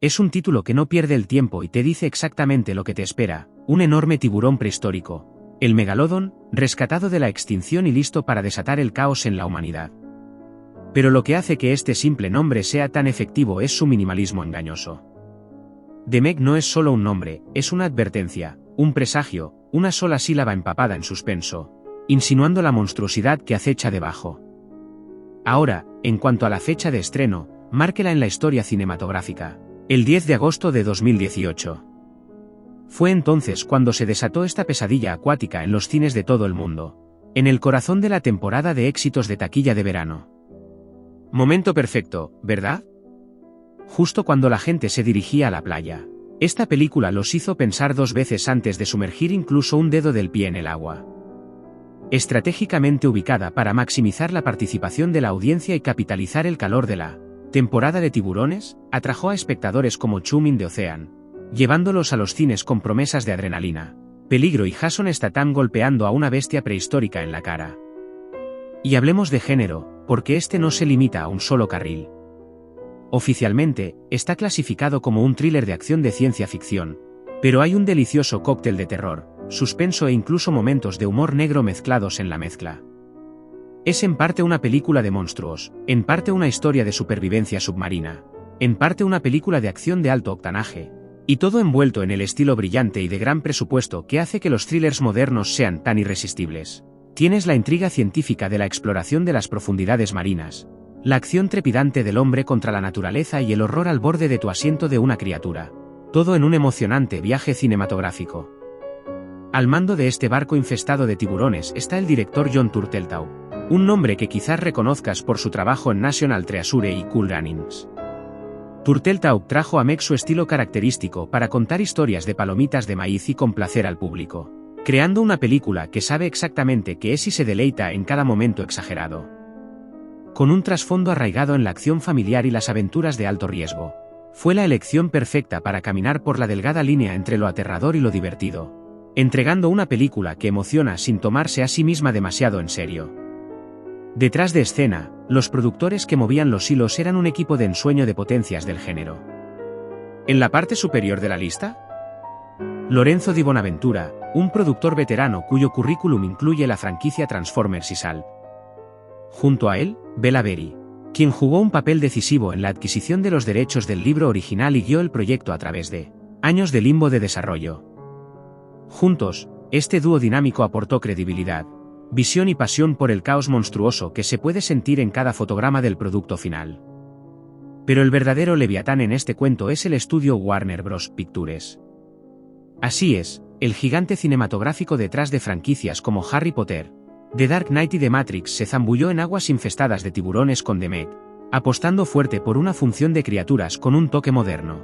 Es un título que no pierde el tiempo y te dice exactamente lo que te espera: un enorme tiburón prehistórico, el Megalodon, rescatado de la extinción y listo para desatar el caos en la humanidad. Pero lo que hace que este simple nombre sea tan efectivo es su minimalismo engañoso. The Meg no es solo un nombre, es una advertencia, un presagio, una sola sílaba empapada en suspenso, insinuando la monstruosidad que acecha debajo. Ahora, en cuanto a la fecha de estreno, márquela en la historia cinematográfica: el 10 de agosto de 2018. Fue entonces cuando se desató esta pesadilla acuática en los cines de todo el mundo, en el corazón de la temporada de éxitos de taquilla de verano. Momento perfecto, ¿verdad? Justo cuando la gente se dirigía a la playa. Esta película los hizo pensar dos veces antes de sumergir incluso un dedo del pie en el agua. Estratégicamente ubicada para maximizar la participación de la audiencia y capitalizar el calor de la temporada de tiburones, atrajo a espectadores como Chumin de Ocean, llevándolos a los cines con promesas de adrenalina, peligro y Jason Statham golpeando a una bestia prehistórica en la cara. Y hablemos de género, porque este no se limita a un solo carril. Oficialmente, está clasificado como un thriller de acción de ciencia ficción, pero hay un delicioso cóctel de terror, suspenso e incluso momentos de humor negro mezclados en la mezcla. Es en parte una película de monstruos, en parte una historia de supervivencia submarina, en parte una película de acción de alto octanaje, y todo envuelto en el estilo brillante y de gran presupuesto que hace que los thrillers modernos sean tan irresistibles. Tienes la intriga científica de la exploración de las profundidades marinas, la acción trepidante del hombre contra la naturaleza y el horror al borde de tu asiento de una criatura, todo en un emocionante viaje cinematográfico. Al mando de este barco infestado de tiburones está el director Jon Turteltaub, un nombre que quizás reconozcas por su trabajo en National Treasure y Cool Runnings. Turteltaub trajo a Meg su estilo característico para contar historias de palomitas de maíz y complacer al público, creando una película que sabe exactamente qué es y se deleita en cada momento exagerado. Con un trasfondo arraigado en la acción familiar y las aventuras de alto riesgo, fue la elección perfecta para caminar por la delgada línea entre lo aterrador y lo divertido, entregando una película que emociona sin tomarse a sí misma demasiado en serio. Detrás de escena, los productores que movían los hilos eran un equipo de ensueño de potencias del género. En la parte superior de la lista, Lorenzo Di Bonaventura, un productor veterano cuyo currículum incluye la franquicia Transformers y Salt. Junto a él, Bela Berry, quien jugó un papel decisivo en la adquisición de los derechos del libro original y guió el proyecto a través de años de limbo de desarrollo. Juntos, este dúo dinámico aportó credibilidad, visión y pasión por el caos monstruoso que se puede sentir en cada fotograma del producto final. Pero el verdadero leviatán en este cuento es el estudio Warner Bros. Pictures. Así es, el gigante cinematográfico detrás de franquicias como Harry Potter, The Dark Knight y The Matrix se zambulló en aguas infestadas de tiburones con The Meg, apostando fuerte por una función de criaturas con un toque moderno.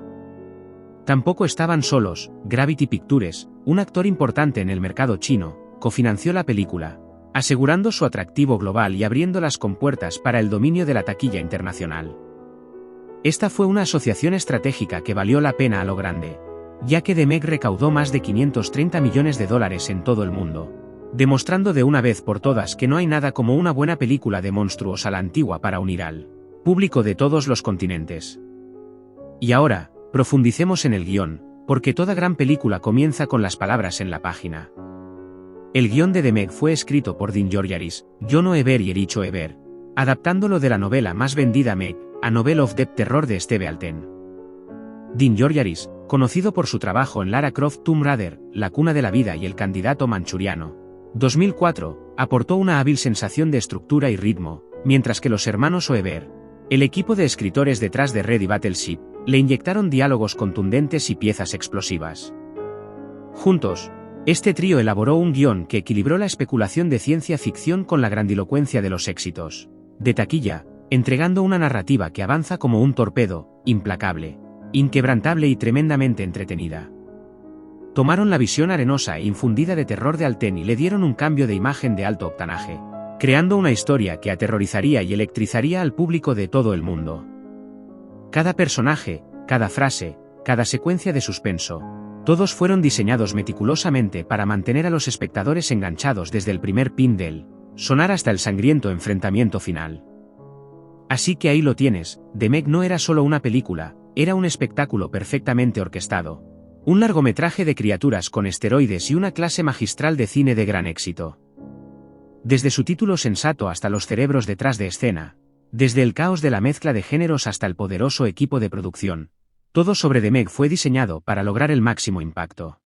Tampoco estaban solos. Gravity Pictures, un actor importante en el mercado chino, cofinanció la película, asegurando su atractivo global y abriendo las compuertas para el dominio de la taquilla internacional. Esta fue una asociación estratégica que valió la pena a lo grande, ya que The Meg recaudó más de $530 millones en todo el mundo, demostrando de una vez por todas que no hay nada como una buena película de monstruos a la antigua para unir al público de todos los continentes. Y ahora, profundicemos en el guión, porque toda gran película comienza con las palabras en la página. El guión de The Meg fue escrito por Dean Georgaris, Jon Oeber y Ericho Oeber, adaptándolo de la novela más vendida Meg, A Novel of Deep Terror de Steve Alten. Dean Georgaris, conocido por su trabajo en Lara Croft Tomb Raider, La cuna de la vida y El candidato manchuriano, 2004, aportó una hábil sensación de estructura y ritmo, mientras que los hermanos Oeber, el equipo de escritores detrás de Ready Battleship, le inyectaron diálogos contundentes y piezas explosivas. Juntos, este trío elaboró un guión que equilibró la especulación de ciencia ficción con la grandilocuencia de los éxitos de taquilla, entregando una narrativa que avanza como un torpedo, implacable, inquebrantable y tremendamente entretenida. Tomaron la visión arenosa e infundida de terror de Alten y le dieron un cambio de imagen de alto octanaje, creando una historia que aterrorizaría y electrizaría al público de todo el mundo. Cada personaje, cada frase, cada secuencia de suspenso, todos fueron diseñados meticulosamente para mantener a los espectadores enganchados desde el primer pin del sonar hasta el sangriento enfrentamiento final. Así que ahí lo tienes, The Meg no era solo una película, Era un espectáculo perfectamente orquestado. Un largometraje de criaturas con esteroides y una clase magistral de cine de gran éxito. Desde su título sensato hasta los cerebros detrás de escena, desde el caos de la mezcla de géneros hasta el poderoso equipo de producción, todo sobre The Meg fue diseñado para lograr el máximo impacto.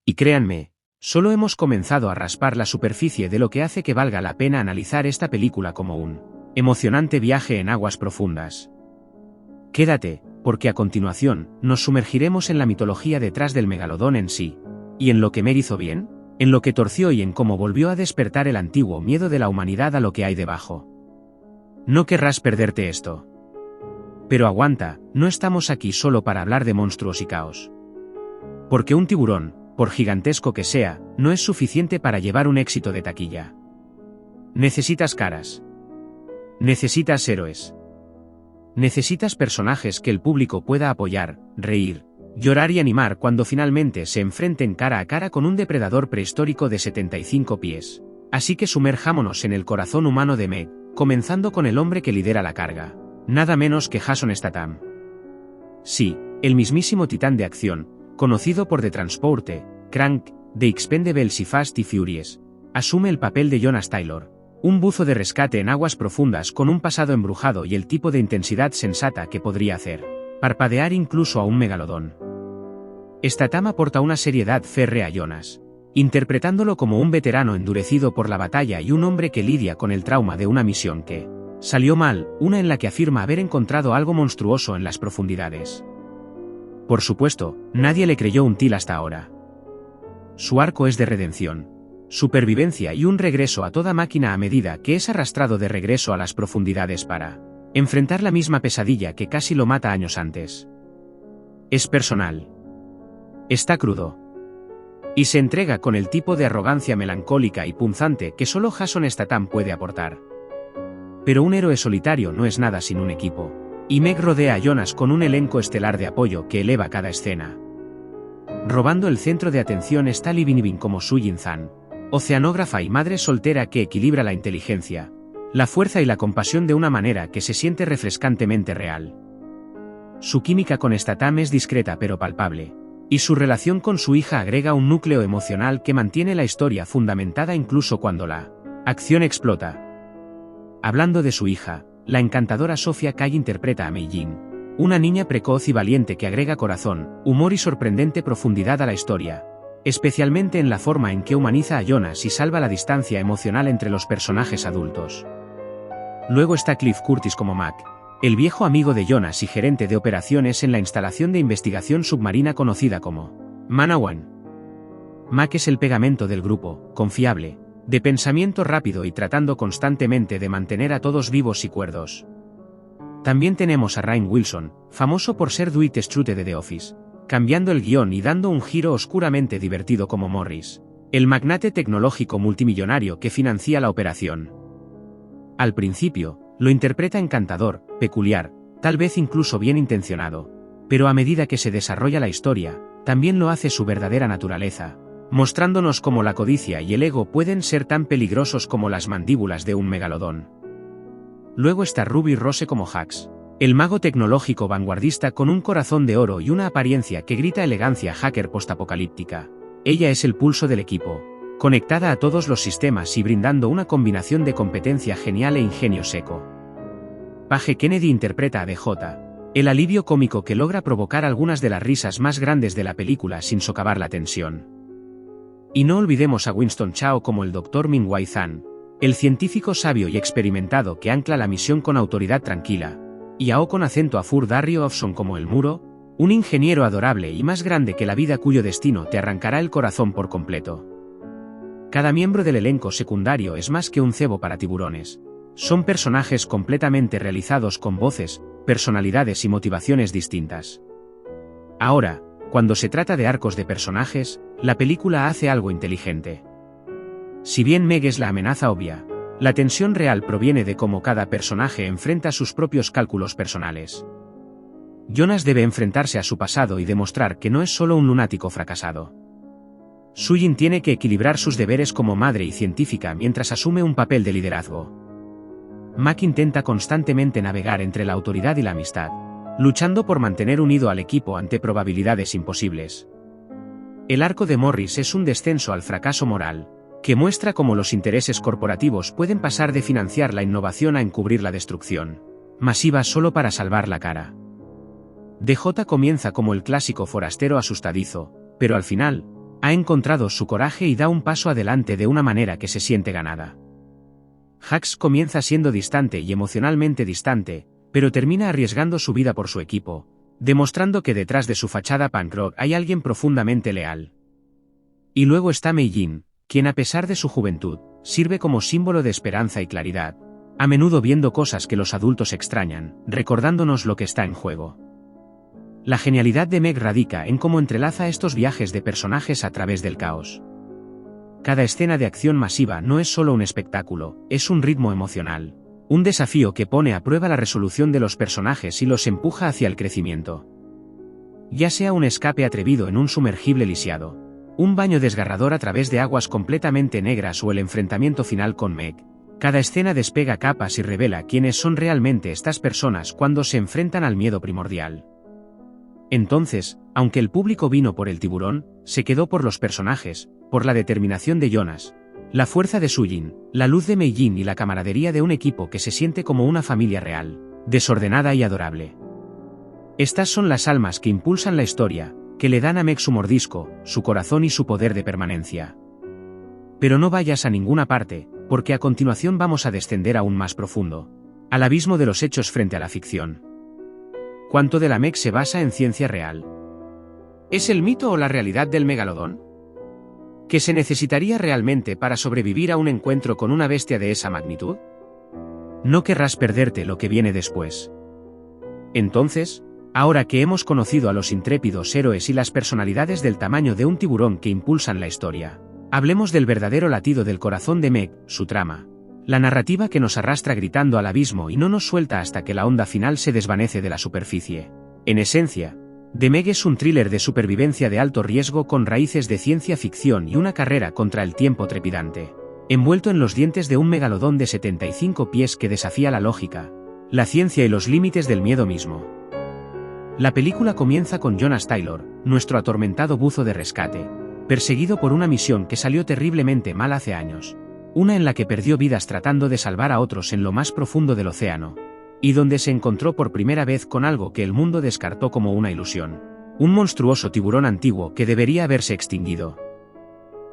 Y créanme, solo hemos comenzado a raspar la superficie de lo que hace que valga la pena analizar esta película como un emocionante viaje en aguas profundas. Quédate, porque a continuación, nos sumergiremos en la mitología detrás del megalodón en sí, y en lo que Meg hizo bien, en lo que torció y en cómo volvió a despertar el antiguo miedo de la humanidad a lo que hay debajo. No querrás perderte esto. Pero aguanta, no estamos aquí solo para hablar de monstruos y caos. Porque un tiburón, por gigantesco que sea, no es suficiente para llevar un éxito de taquilla. Necesitas caras. Necesitas héroes. Necesitas personajes que el público pueda apoyar, reír, llorar y animar cuando finalmente se enfrenten cara a cara con un depredador prehistórico de 75 pies. Así que sumerjámonos en el corazón humano de Meg, comenzando con el hombre que lidera la carga. Nada menos que Jason Statham. Sí, el mismísimo titán de acción, conocido por The Transporte, Crank, The Expendables y Fast y Furious, asume el papel de Jonas Taylor. Un buzo de rescate en aguas profundas con un pasado embrujado y el tipo de intensidad sensata que podría hacer parpadear incluso a un megalodón. Statham aporta una seriedad férrea a Jonas, interpretándolo como un veterano endurecido por la batalla y un hombre que lidia con el trauma de una misión que salió mal, una en la que afirma haber encontrado algo monstruoso en las profundidades. Por supuesto, nadie le creyó un til hasta ahora. Su arco es de redención, supervivencia y un regreso a toda máquina a medida que es arrastrado de regreso a las profundidades para enfrentar la misma pesadilla que casi lo mata años antes. Es personal. Está crudo. Y se entrega con el tipo de arrogancia melancólica y punzante que solo Jason Statham puede aportar. Pero un héroe solitario no es nada sin un equipo. Y Meg rodea a Jonas con un elenco estelar de apoyo que eleva cada escena. Robando el centro de atención está Lee Binibin como Su Jin-Zan, oceanógrafa y madre soltera que equilibra la inteligencia, la fuerza y la compasión de una manera que se siente refrescantemente real. Su química con Statham es discreta pero palpable, y su relación con su hija agrega un núcleo emocional que mantiene la historia fundamentada incluso cuando la acción explota. Hablando de su hija, la encantadora Sofia Cay interpreta a Mei Jin, una niña precoz y valiente que agrega corazón, humor y sorprendente profundidad a la historia, especialmente en la forma en que humaniza a Jonas y salva la distancia emocional entre los personajes adultos. Luego está Cliff Curtis como Mac, el viejo amigo de Jonas y gerente de operaciones en la instalación de investigación submarina conocida como Manawan. Mac es el pegamento del grupo, confiable, de pensamiento rápido y tratando constantemente de mantener a todos vivos y cuerdos. También tenemos a Rainn Wilson, famoso por ser Dwight Schrute de The Office, cambiando el guión y dando un giro oscuramente divertido como Morris, el magnate tecnológico multimillonario que financia la operación. Al principio, lo interpreta encantador, peculiar, tal vez incluso bien intencionado, pero a medida que se desarrolla la historia, también lo hace su verdadera naturaleza, mostrándonos cómo la codicia y el ego pueden ser tan peligrosos como las mandíbulas de un megalodón. Luego está Ruby Rose como Hax, el mago tecnológico vanguardista con un corazón de oro y una apariencia que grita elegancia hacker postapocalíptica. Ella es el pulso del equipo, conectada a todos los sistemas y brindando una combinación de competencia genial e ingenio seco. Paige Kennedy interpreta a DJ, el alivio cómico que logra provocar algunas de las risas más grandes de la película sin socavar la tensión. Y no olvidemos a Winston Chao como el Dr. Ming-Wai Zhan, el científico sabio y experimentado que ancla la misión con autoridad tranquila, y a O con acento a Fur Darrio Ofson como el Muro, un ingeniero adorable y más grande que la vida cuyo destino te arrancará el corazón por completo. Cada miembro del elenco secundario es más que un cebo para tiburones. Son personajes completamente realizados con voces, personalidades y motivaciones distintas. Ahora, cuando se trata de arcos de personajes, la película hace algo inteligente. Si bien Meg es la amenaza obvia, la tensión real proviene de cómo cada personaje enfrenta sus propios cálculos personales. Jonas debe enfrentarse a su pasado y demostrar que no es solo un lunático fracasado. Su Jin tiene que equilibrar sus deberes como madre y científica mientras asume un papel de liderazgo. Mac intenta constantemente navegar entre la autoridad y la amistad, luchando por mantener unido al equipo ante probabilidades imposibles. El arco de Morris es un descenso al fracaso moral, que muestra cómo los intereses corporativos pueden pasar de financiar la innovación a encubrir la destrucción masiva solo para salvar la cara. DJ comienza como el clásico forastero asustadizo, pero al final, ha encontrado su coraje y da un paso adelante de una manera que se siente ganada. Hux comienza siendo distante y emocionalmente distante, pero termina arriesgando su vida por su equipo, demostrando que detrás de su fachada punk rock hay alguien profundamente leal. Y luego está Mei Jin, quien a pesar de su juventud, sirve como símbolo de esperanza y claridad, a menudo viendo cosas que los adultos extrañan, recordándonos lo que está en juego. La genialidad de Meg radica en cómo entrelaza estos viajes de personajes a través del caos. Cada escena de acción masiva no es solo un espectáculo, es un ritmo emocional, un desafío que pone a prueba la resolución de los personajes y los empuja hacia el crecimiento. Ya sea un escape atrevido en un sumergible lisiado, un baño desgarrador a través de aguas completamente negras o el enfrentamiento final con Meg, cada escena despega capas y revela quiénes son realmente estas personas cuando se enfrentan al miedo primordial. Entonces, aunque el público vino por el tiburón, se quedó por los personajes, por la determinación de Jonas, la fuerza de Sujin, la luz de Mei Jin y la camaradería de un equipo que se siente como una familia real, desordenada y adorable. Estas son las almas que impulsan la historia, que le dan a Meg su mordisco, su corazón y su poder de permanencia. Pero no vayas a ninguna parte, porque a continuación vamos a descender aún más profundo, al abismo de los hechos frente a la ficción. ¿Cuánto de la Meg se basa en ciencia real? ¿Es el mito o la realidad del megalodón? ¿Qué se necesitaría realmente para sobrevivir a un encuentro con una bestia de esa magnitud? No querrás perderte lo que viene después. Entonces, ahora que hemos conocido a los intrépidos héroes y las personalidades del tamaño de un tiburón que impulsan la historia, hablemos del verdadero latido del corazón de Meg, su trama. La narrativa que nos arrastra gritando al abismo y no nos suelta hasta que la onda final se desvanece de la superficie. En esencia, The Meg es un thriller de supervivencia de alto riesgo con raíces de ciencia ficción y una carrera contra el tiempo trepidante, envuelto en los dientes de un megalodón de 75 pies que desafía la lógica, la ciencia y los límites del miedo mismo. La película comienza con Jonas Taylor, nuestro atormentado buzo de rescate, perseguido por una misión que salió terriblemente mal hace años. Una en la que perdió vidas tratando de salvar a otros en lo más profundo del océano, y donde se encontró por primera vez con algo que el mundo descartó como una ilusión, un monstruoso tiburón antiguo que debería haberse extinguido.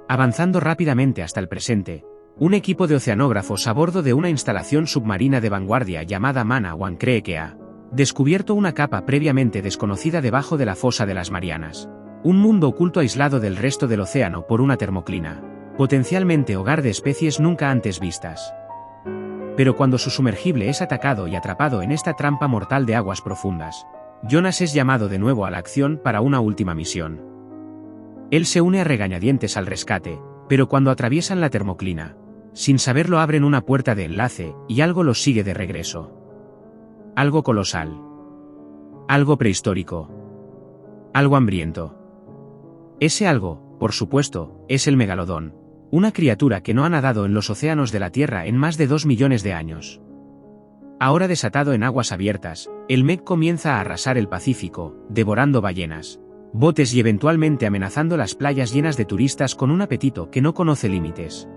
Avanzando rápidamente hasta el presente, un equipo de oceanógrafos a bordo de una instalación submarina de vanguardia llamada Mana One cree que ha descubierto una capa previamente desconocida debajo de la fosa de las Marianas, un mundo oculto aislado del resto del océano por una termoclina, potencialmente hogar de especies nunca antes vistas. Pero cuando su sumergible es atacado y atrapado en esta trampa mortal de aguas profundas, Jonas es llamado de nuevo a la acción para una última misión. Él se une a regañadientes al rescate, pero cuando atraviesan la termoclina, sin saberlo abren una puerta de enlace y algo los sigue de regreso. Algo colosal. Algo prehistórico. Algo hambriento. Ese algo, por supuesto, es el megalodón. Una criatura que no ha nadado en los océanos de la Tierra en más de 2 millones de años. Ahora desatado en aguas abiertas, el Meg comienza a arrasar el Pacífico, devorando ballenas, botes y eventualmente amenazando las playas llenas de turistas con un apetito que no conoce límites.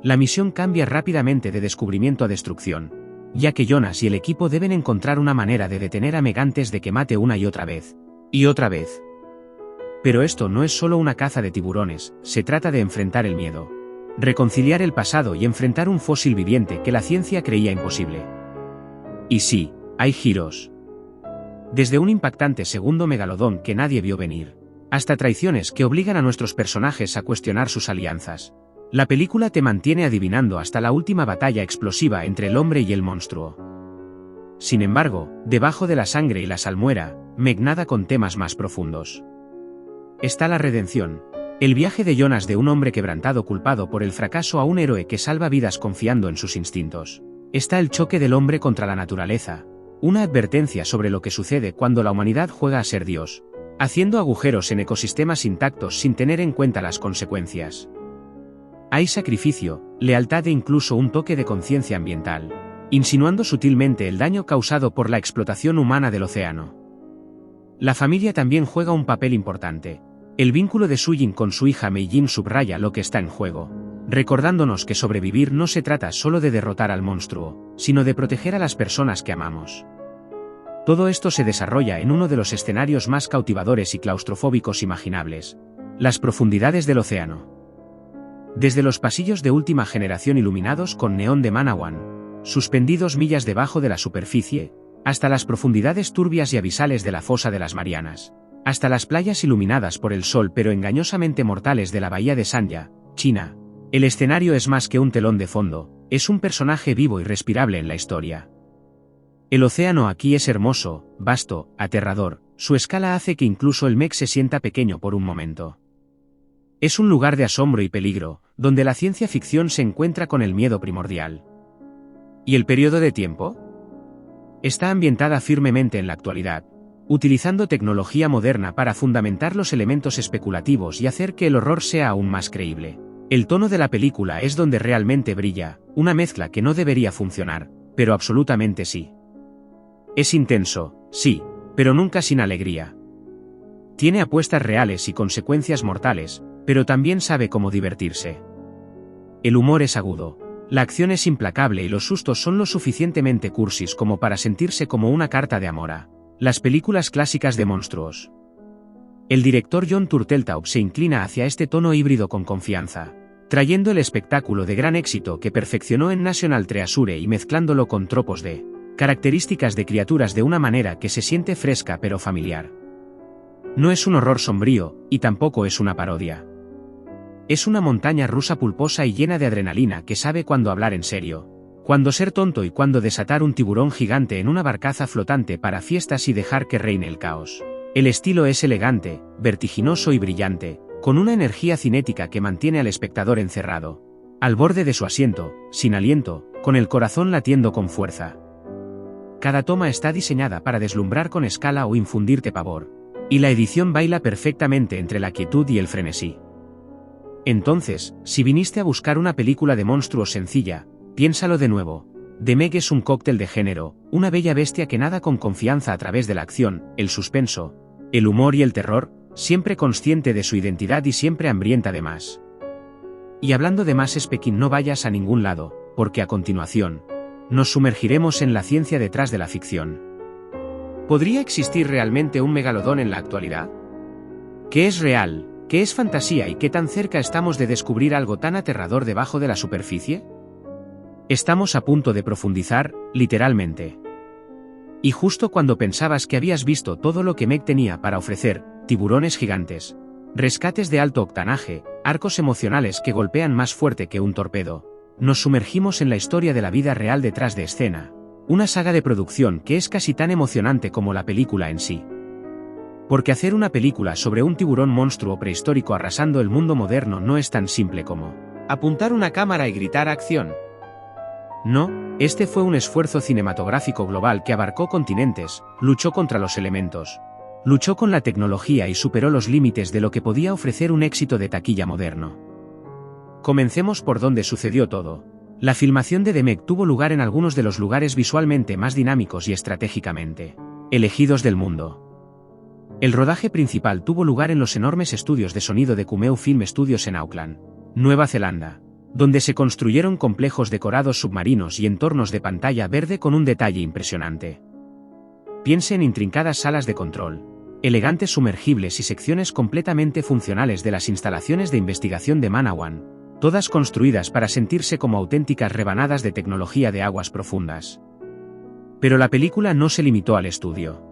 La misión cambia rápidamente de descubrimiento a destrucción, ya que Jonas y el equipo deben encontrar una manera de detener a Meg antes de que mate una y otra vez. Y otra vez. Pero esto no es solo una caza de tiburones, se trata de enfrentar el miedo, reconciliar el pasado y enfrentar un fósil viviente que la ciencia creía imposible. Y sí, hay giros. Desde un impactante segundo megalodón que nadie vio venir, hasta traiciones que obligan a nuestros personajes a cuestionar sus alianzas. La película te mantiene adivinando hasta la última batalla explosiva entre el hombre y el monstruo. Sin embargo, debajo de la sangre y la salmuera, Meg nada con temas más profundos. Está la redención, el viaje de Jonas de un hombre quebrantado culpado por el fracaso a un héroe que salva vidas confiando en sus instintos. Está el choque del hombre contra la naturaleza, una advertencia sobre lo que sucede cuando la humanidad juega a ser Dios, haciendo agujeros en ecosistemas intactos sin tener en cuenta las consecuencias. Hay sacrificio, lealtad e incluso un toque de conciencia ambiental. insinuando sutilmente el daño causado por la explotación humana del océano. La familia también juega un papel importante. El vínculo de Sujin con su hija Meijin subraya lo que está en juego, recordándonos que sobrevivir no se trata solo de derrotar al monstruo, sino de proteger a las personas que amamos. Todo esto se desarrolla en uno de los escenarios más cautivadores y claustrofóbicos imaginables: las profundidades del océano. Desde los pasillos de última generación iluminados con neón de Manawan, suspendidos millas debajo de la superficie, hasta las profundidades turbias y abisales de la fosa de las Marianas, hasta las playas iluminadas por el sol pero engañosamente mortales de la bahía de Sanya, China, el escenario es más que un telón de fondo, es un personaje vivo y respirable en la historia. El océano aquí es hermoso, vasto, aterrador, su escala hace que incluso el mech se sienta pequeño por un momento. Es un lugar de asombro y peligro, donde la ciencia ficción se encuentra con el miedo primordial. ¿Y el periodo de tiempo? Está ambientada firmemente en la actualidad, utilizando tecnología moderna para fundamentar los elementos especulativos y hacer que el horror sea aún más creíble. El tono de la película es donde realmente brilla, una mezcla que no debería funcionar, pero absolutamente sí. Es intenso, sí, pero nunca sin alegría. Tiene apuestas reales y consecuencias mortales, pero también sabe cómo divertirse. El humor es agudo, la acción es implacable y los sustos son lo suficientemente cursis como para sentirse como una carta de amor a las películas clásicas de monstruos. El director Jon Turteltaub se inclina hacia este tono híbrido con confianza, trayendo el espectáculo de gran éxito que perfeccionó en National Treasure y mezclándolo con tropos de características de criaturas de una manera que se siente fresca pero familiar. No es un horror sombrío, y tampoco es una parodia. Es una montaña rusa pulposa y llena de adrenalina que sabe cuándo hablar en serio, cuándo ser tonto y cuándo desatar un tiburón gigante en una barcaza flotante para fiestas y dejar que reine el caos. El estilo es elegante, vertiginoso y brillante, con una energía cinética que mantiene al espectador encerrado, al borde de su asiento, sin aliento, con el corazón latiendo con fuerza. Cada toma está diseñada para deslumbrar con escala o infundirte pavor, y la edición baila perfectamente entre la quietud y el frenesí. Entonces, si viniste a buscar una película de monstruos sencilla, piénsalo de nuevo. The Meg es un cóctel de género, una bella bestia que nada con confianza a través de la acción, el suspenso, el humor y el terror, siempre consciente de su identidad y siempre hambrienta de más. Y hablando de más, Pekín, no vayas a ningún lado, porque a continuación, nos sumergiremos en la ciencia detrás de la ficción. ¿Podría existir realmente un megalodón en la actualidad? ¿Qué es real, qué es fantasía y qué tan cerca estamos de descubrir algo tan aterrador debajo de la superficie? Estamos a punto de profundizar, literalmente. Y justo cuando pensabas que habías visto todo lo que Meg tenía para ofrecer, tiburones gigantes, rescates de alto octanaje, arcos emocionales que golpean más fuerte que un torpedo, nos sumergimos en la historia de la vida real detrás de escena, una saga de producción que es casi tan emocionante como la película en sí. Porque hacer una película sobre un tiburón monstruo prehistórico arrasando el mundo moderno no es tan simple como apuntar una cámara y gritar acción. No, este fue un esfuerzo cinematográfico global que abarcó continentes, luchó contra los elementos, luchó con la tecnología y superó los límites de lo que podía ofrecer un éxito de taquilla moderno. Comencemos por donde sucedió todo. La filmación de The Meg tuvo lugar en algunos de los lugares visualmente más dinámicos y estratégicamente elegidos del mundo. El rodaje principal tuvo lugar en los enormes estudios de sonido de Cumeu Film Studios en Auckland, Nueva Zelanda, donde se construyeron complejos decorados submarinos y entornos de pantalla verde con un detalle impresionante. Piense en intrincadas salas de control, elegantes sumergibles y secciones completamente funcionales de las instalaciones de investigación de Manawan, todas construidas para sentirse como auténticas rebanadas de tecnología de aguas profundas. Pero la película no se limitó al estudio.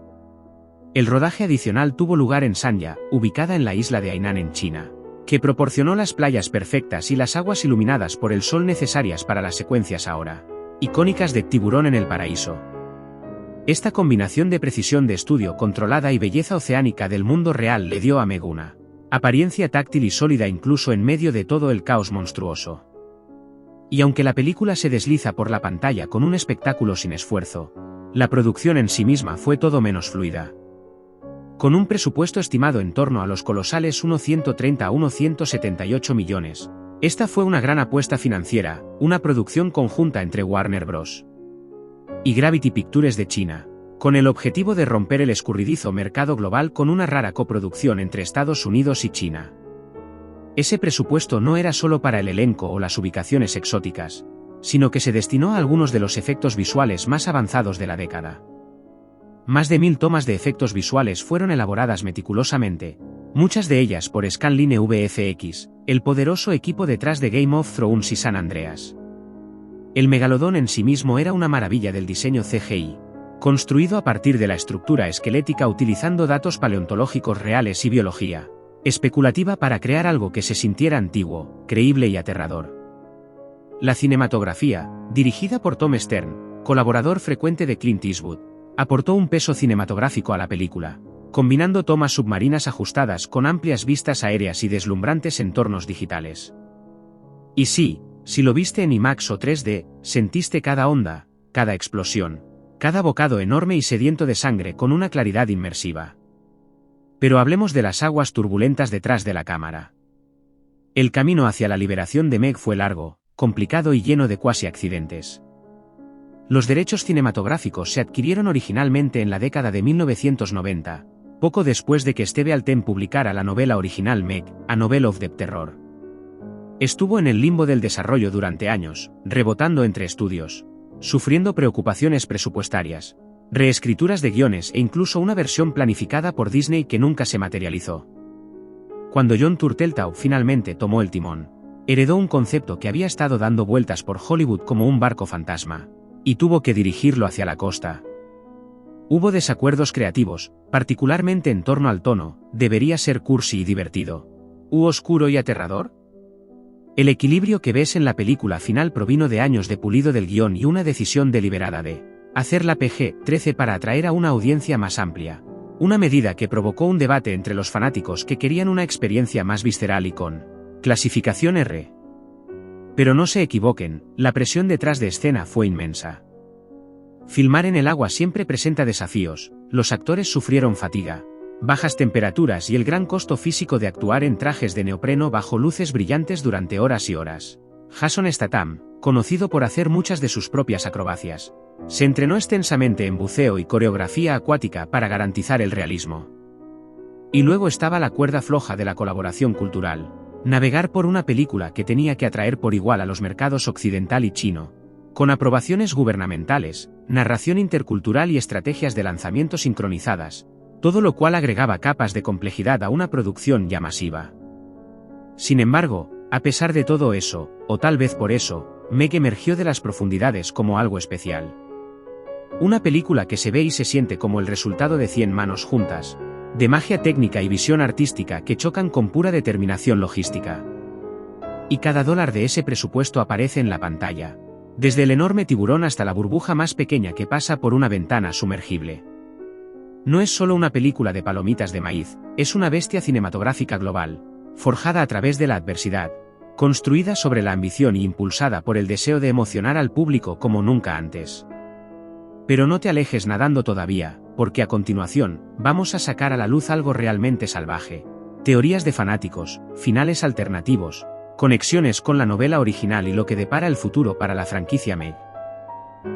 El rodaje adicional tuvo lugar en Sanya, ubicada en la isla de Hainan en China, que proporcionó las playas perfectas y las aguas iluminadas por el sol necesarias para las secuencias ahora icónicas de Tiburón en el Paraíso. Esta combinación de precisión de estudio controlada y belleza oceánica del mundo real le dio a Meg una apariencia táctil y sólida incluso en medio de todo el caos monstruoso. Y aunque la película se desliza por la pantalla con un espectáculo sin esfuerzo, la producción en sí misma fue todo menos fluida. Con un presupuesto estimado en torno a los colosales 130 a 178 millones, esta fue una gran apuesta financiera, una producción conjunta entre Warner Bros. y Gravity Pictures de China, con el objetivo de romper el escurridizo mercado global con una rara coproducción entre Estados Unidos y China. Ese presupuesto no era solo para el elenco o las ubicaciones exóticas, sino que se destinó a algunos de los efectos visuales más avanzados de la década. Más de 1000 tomas de efectos visuales fueron elaboradas meticulosamente, muchas de ellas por Scanline VFX, el poderoso equipo detrás de Game of Thrones y San Andreas. El megalodón en sí mismo era una maravilla del diseño CGI, construido a partir de la estructura esquelética utilizando datos paleontológicos reales y biología especulativa para crear algo que se sintiera antiguo, creíble y aterrador. La cinematografía, dirigida por Tom Stern, colaborador frecuente de Clint Eastwood, aportó un peso cinematográfico a la película, combinando tomas submarinas ajustadas con amplias vistas aéreas y deslumbrantes entornos digitales. Y sí, si lo viste en IMAX o 3D, sentiste cada onda, cada explosión, cada bocado enorme y sediento de sangre con una claridad inmersiva. Pero hablemos de las aguas turbulentas detrás de la cámara. El camino hacia la liberación de Meg fue largo, complicado y lleno de cuasi accidentes. Los derechos cinematográficos se adquirieron originalmente en la década de 1990, poco después de que Steve Alten publicara la novela original Meg, A Novel of the Terror. Estuvo en el limbo del desarrollo durante años, rebotando entre estudios, sufriendo preocupaciones presupuestarias, reescrituras de guiones e incluso una versión planificada por Disney que nunca se materializó. Cuando John Turteltaub finalmente tomó el timón, heredó un concepto que había estado dando vueltas por Hollywood como un barco fantasma, y tuvo que dirigirlo hacia la costa. Hubo desacuerdos creativos, particularmente en torno al tono, ¿debería ser cursi y divertido, u oscuro y aterrador? El equilibrio que ves en la película final provino de años de pulido del guión y una decisión deliberada de hacerla PG-13 para atraer a una audiencia más amplia, una medida que provocó un debate entre los fanáticos que querían una experiencia más visceral y con clasificación R. Pero no se equivoquen, la presión detrás de escena fue inmensa. Filmar en el agua siempre presenta desafíos, los actores sufrieron fatiga, bajas temperaturas y el gran costo físico de actuar en trajes de neopreno bajo luces brillantes durante horas y horas. Jason Statham, conocido por hacer muchas de sus propias acrobacias, se entrenó extensamente en buceo y coreografía acuática para garantizar el realismo. Y luego estaba la cuerda floja de la colaboración cultural, navegar por una película que tenía que atraer por igual a los mercados occidental y chino, con aprobaciones gubernamentales, narración intercultural y estrategias de lanzamiento sincronizadas, todo lo cual agregaba capas de complejidad a una producción ya masiva. Sin embargo, a pesar de todo eso, o tal vez por eso, Meg emergió de las profundidades como algo especial. Una película que se ve y se siente como el resultado de 100 manos juntas, de magia técnica y visión artística que chocan con pura determinación logística. Y cada dólar de ese presupuesto aparece en la pantalla, desde el enorme tiburón hasta la burbuja más pequeña que pasa por una ventana sumergible. No es solo una película de palomitas de maíz, es una bestia cinematográfica global, forjada a través de la adversidad, construida sobre la ambición y impulsada por el deseo de emocionar al público como nunca antes. Pero no te alejes nadando todavía, porque a continuación, vamos a sacar a la luz algo realmente salvaje. Teorías de fanáticos, finales alternativos, conexiones con la novela original y lo que depara el futuro para la franquicia Meg.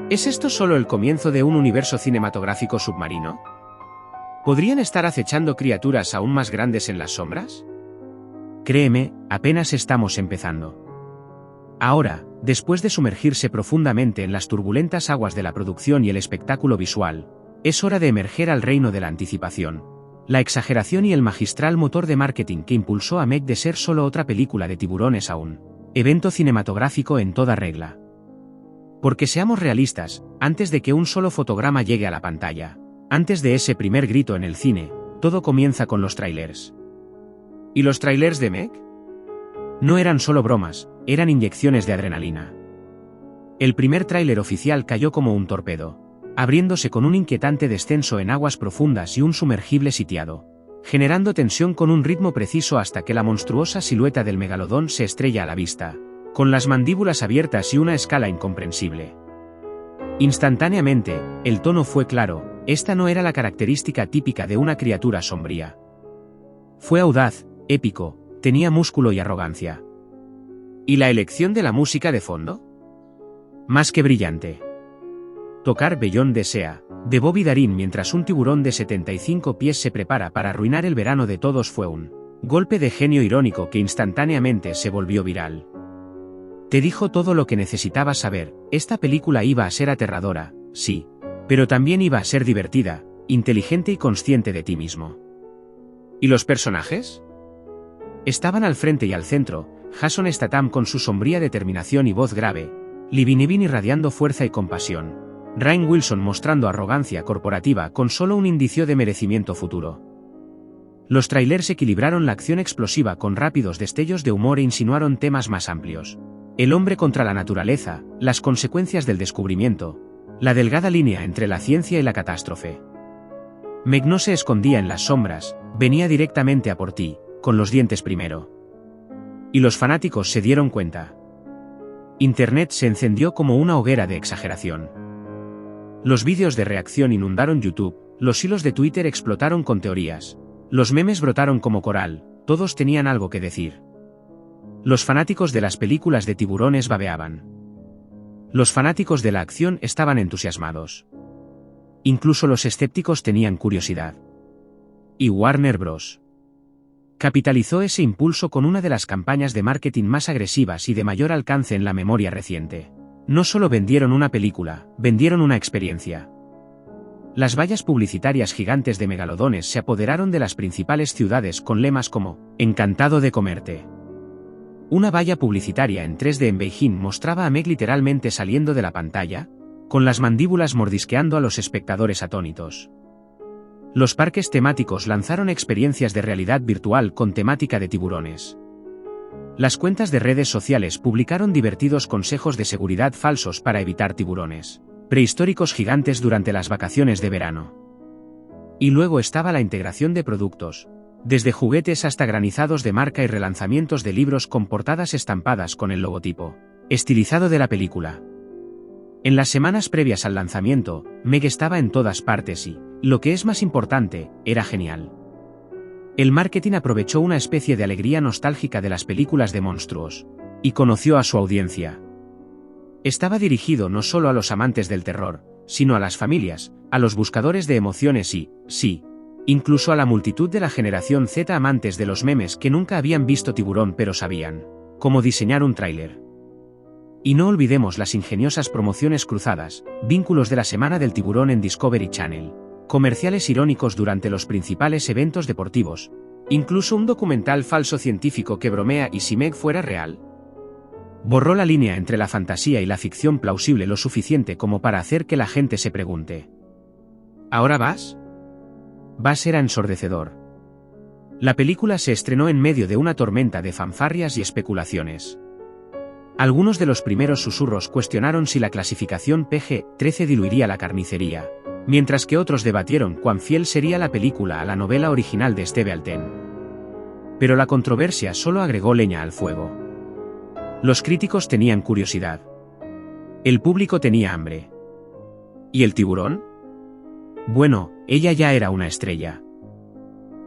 ¿Es esto solo el comienzo de un universo cinematográfico submarino? ¿Podrían estar acechando criaturas aún más grandes en las sombras? Créeme, apenas estamos empezando. Ahora, después de sumergirse profundamente en las turbulentas aguas de la producción y el espectáculo visual, es hora de emerger al reino de la anticipación, la exageración y el magistral motor de marketing que impulsó a Meg de ser solo otra película de tiburones a un evento cinematográfico en toda regla. Porque seamos realistas, antes de que un solo fotograma llegue a la pantalla, antes de ese primer grito en el cine, todo comienza con los trailers. ¿Y los trailers de Meg? No eran solo bromas, eran inyecciones de adrenalina. El primer tráiler oficial cayó como un torpedo, abriéndose con un inquietante descenso en aguas profundas y un sumergible sitiado, generando tensión con un ritmo preciso hasta que la monstruosa silueta del megalodón se estrella a la vista, con las mandíbulas abiertas y una escala incomprensible. Instantáneamente, el tono fue claro, esta no era la característica típica de una criatura sombría. Fue audaz, épico, tenía músculo y arrogancia. ¿Y la elección de la música de fondo? Más que brillante. Tocar Beyond the Sea, de Bobby Darin mientras un tiburón de 75 pies se prepara para arruinar el verano de todos fue un golpe de genio irónico que instantáneamente se volvió viral. Te dijo todo lo que necesitabas saber, esta película iba a ser aterradora, sí, pero también iba a ser divertida, inteligente y consciente de ti mismo. ¿Y los personajes? Estaban al frente y al centro, Jason Statham con su sombría determinación y voz grave, Libby Nevin irradiando fuerza y compasión, Rainn Wilson mostrando arrogancia corporativa con solo un indicio de merecimiento futuro. Los trailers equilibraron la acción explosiva con rápidos destellos de humor e insinuaron temas más amplios. El hombre contra la naturaleza, las consecuencias del descubrimiento, la delgada línea entre la ciencia y la catástrofe. Meg no se escondía en las sombras, venía directamente a por ti, con los dientes primero. Y los fanáticos se dieron cuenta. Internet se encendió como una hoguera de exageración. Los vídeos de reacción inundaron YouTube, los hilos de Twitter explotaron con teorías. Los memes brotaron como coral, todos tenían algo que decir. Los fanáticos de las películas de tiburones babeaban. Los fanáticos de la acción estaban entusiasmados. Incluso los escépticos tenían curiosidad. Y Warner Bros. Capitalizó ese impulso con una de las campañas de marketing más agresivas y de mayor alcance en la memoria reciente. No solo vendieron una película, vendieron una experiencia. Las vallas publicitarias gigantes de megalodones se apoderaron de las principales ciudades con lemas como «Encantado de comerte». Una valla publicitaria en 3D en Beijing mostraba a Meg literalmente saliendo de la pantalla, con las mandíbulas mordisqueando a los espectadores atónitos. Los parques temáticos lanzaron experiencias de realidad virtual con temática de tiburones. Las cuentas de redes sociales publicaron divertidos consejos de seguridad falsos para evitar tiburones prehistóricos gigantes durante las vacaciones de verano. Y luego estaba la integración de productos, desde juguetes hasta granizados de marca y relanzamientos de libros con portadas estampadas con el logotipo estilizado de la película. En las semanas previas al lanzamiento, Meg estaba en todas partes y, lo que es más importante, era genial. El marketing aprovechó una especie de alegría nostálgica de las películas de monstruos, y conoció a su audiencia. Estaba dirigido no solo a los amantes del terror, sino a las familias, a los buscadores de emociones y, sí, incluso a la multitud de la generación Z amantes de los memes que nunca habían visto tiburón pero sabían cómo diseñar un tráiler. Y no olvidemos las ingeniosas promociones cruzadas, vínculos de la semana del tiburón en Discovery Channel, comerciales irónicos durante los principales eventos deportivos, incluso un documental falso científico que bromea y si Meg fuera real. Borró la línea entre la fantasía y la ficción plausible lo suficiente como para hacer que la gente se pregunte: ¿ahora vas? Va a ser ensordecedor. La película se estrenó en medio de una tormenta de fanfarrias y especulaciones. Algunos de los primeros susurros cuestionaron si la clasificación PG-13 diluiría la carnicería, mientras que otros debatieron cuán fiel sería la película a la novela original de Steve Alten. Pero la controversia solo agregó leña al fuego. Los críticos tenían curiosidad. El público tenía hambre. ¿Y el tiburón? Bueno, ella ya era una estrella.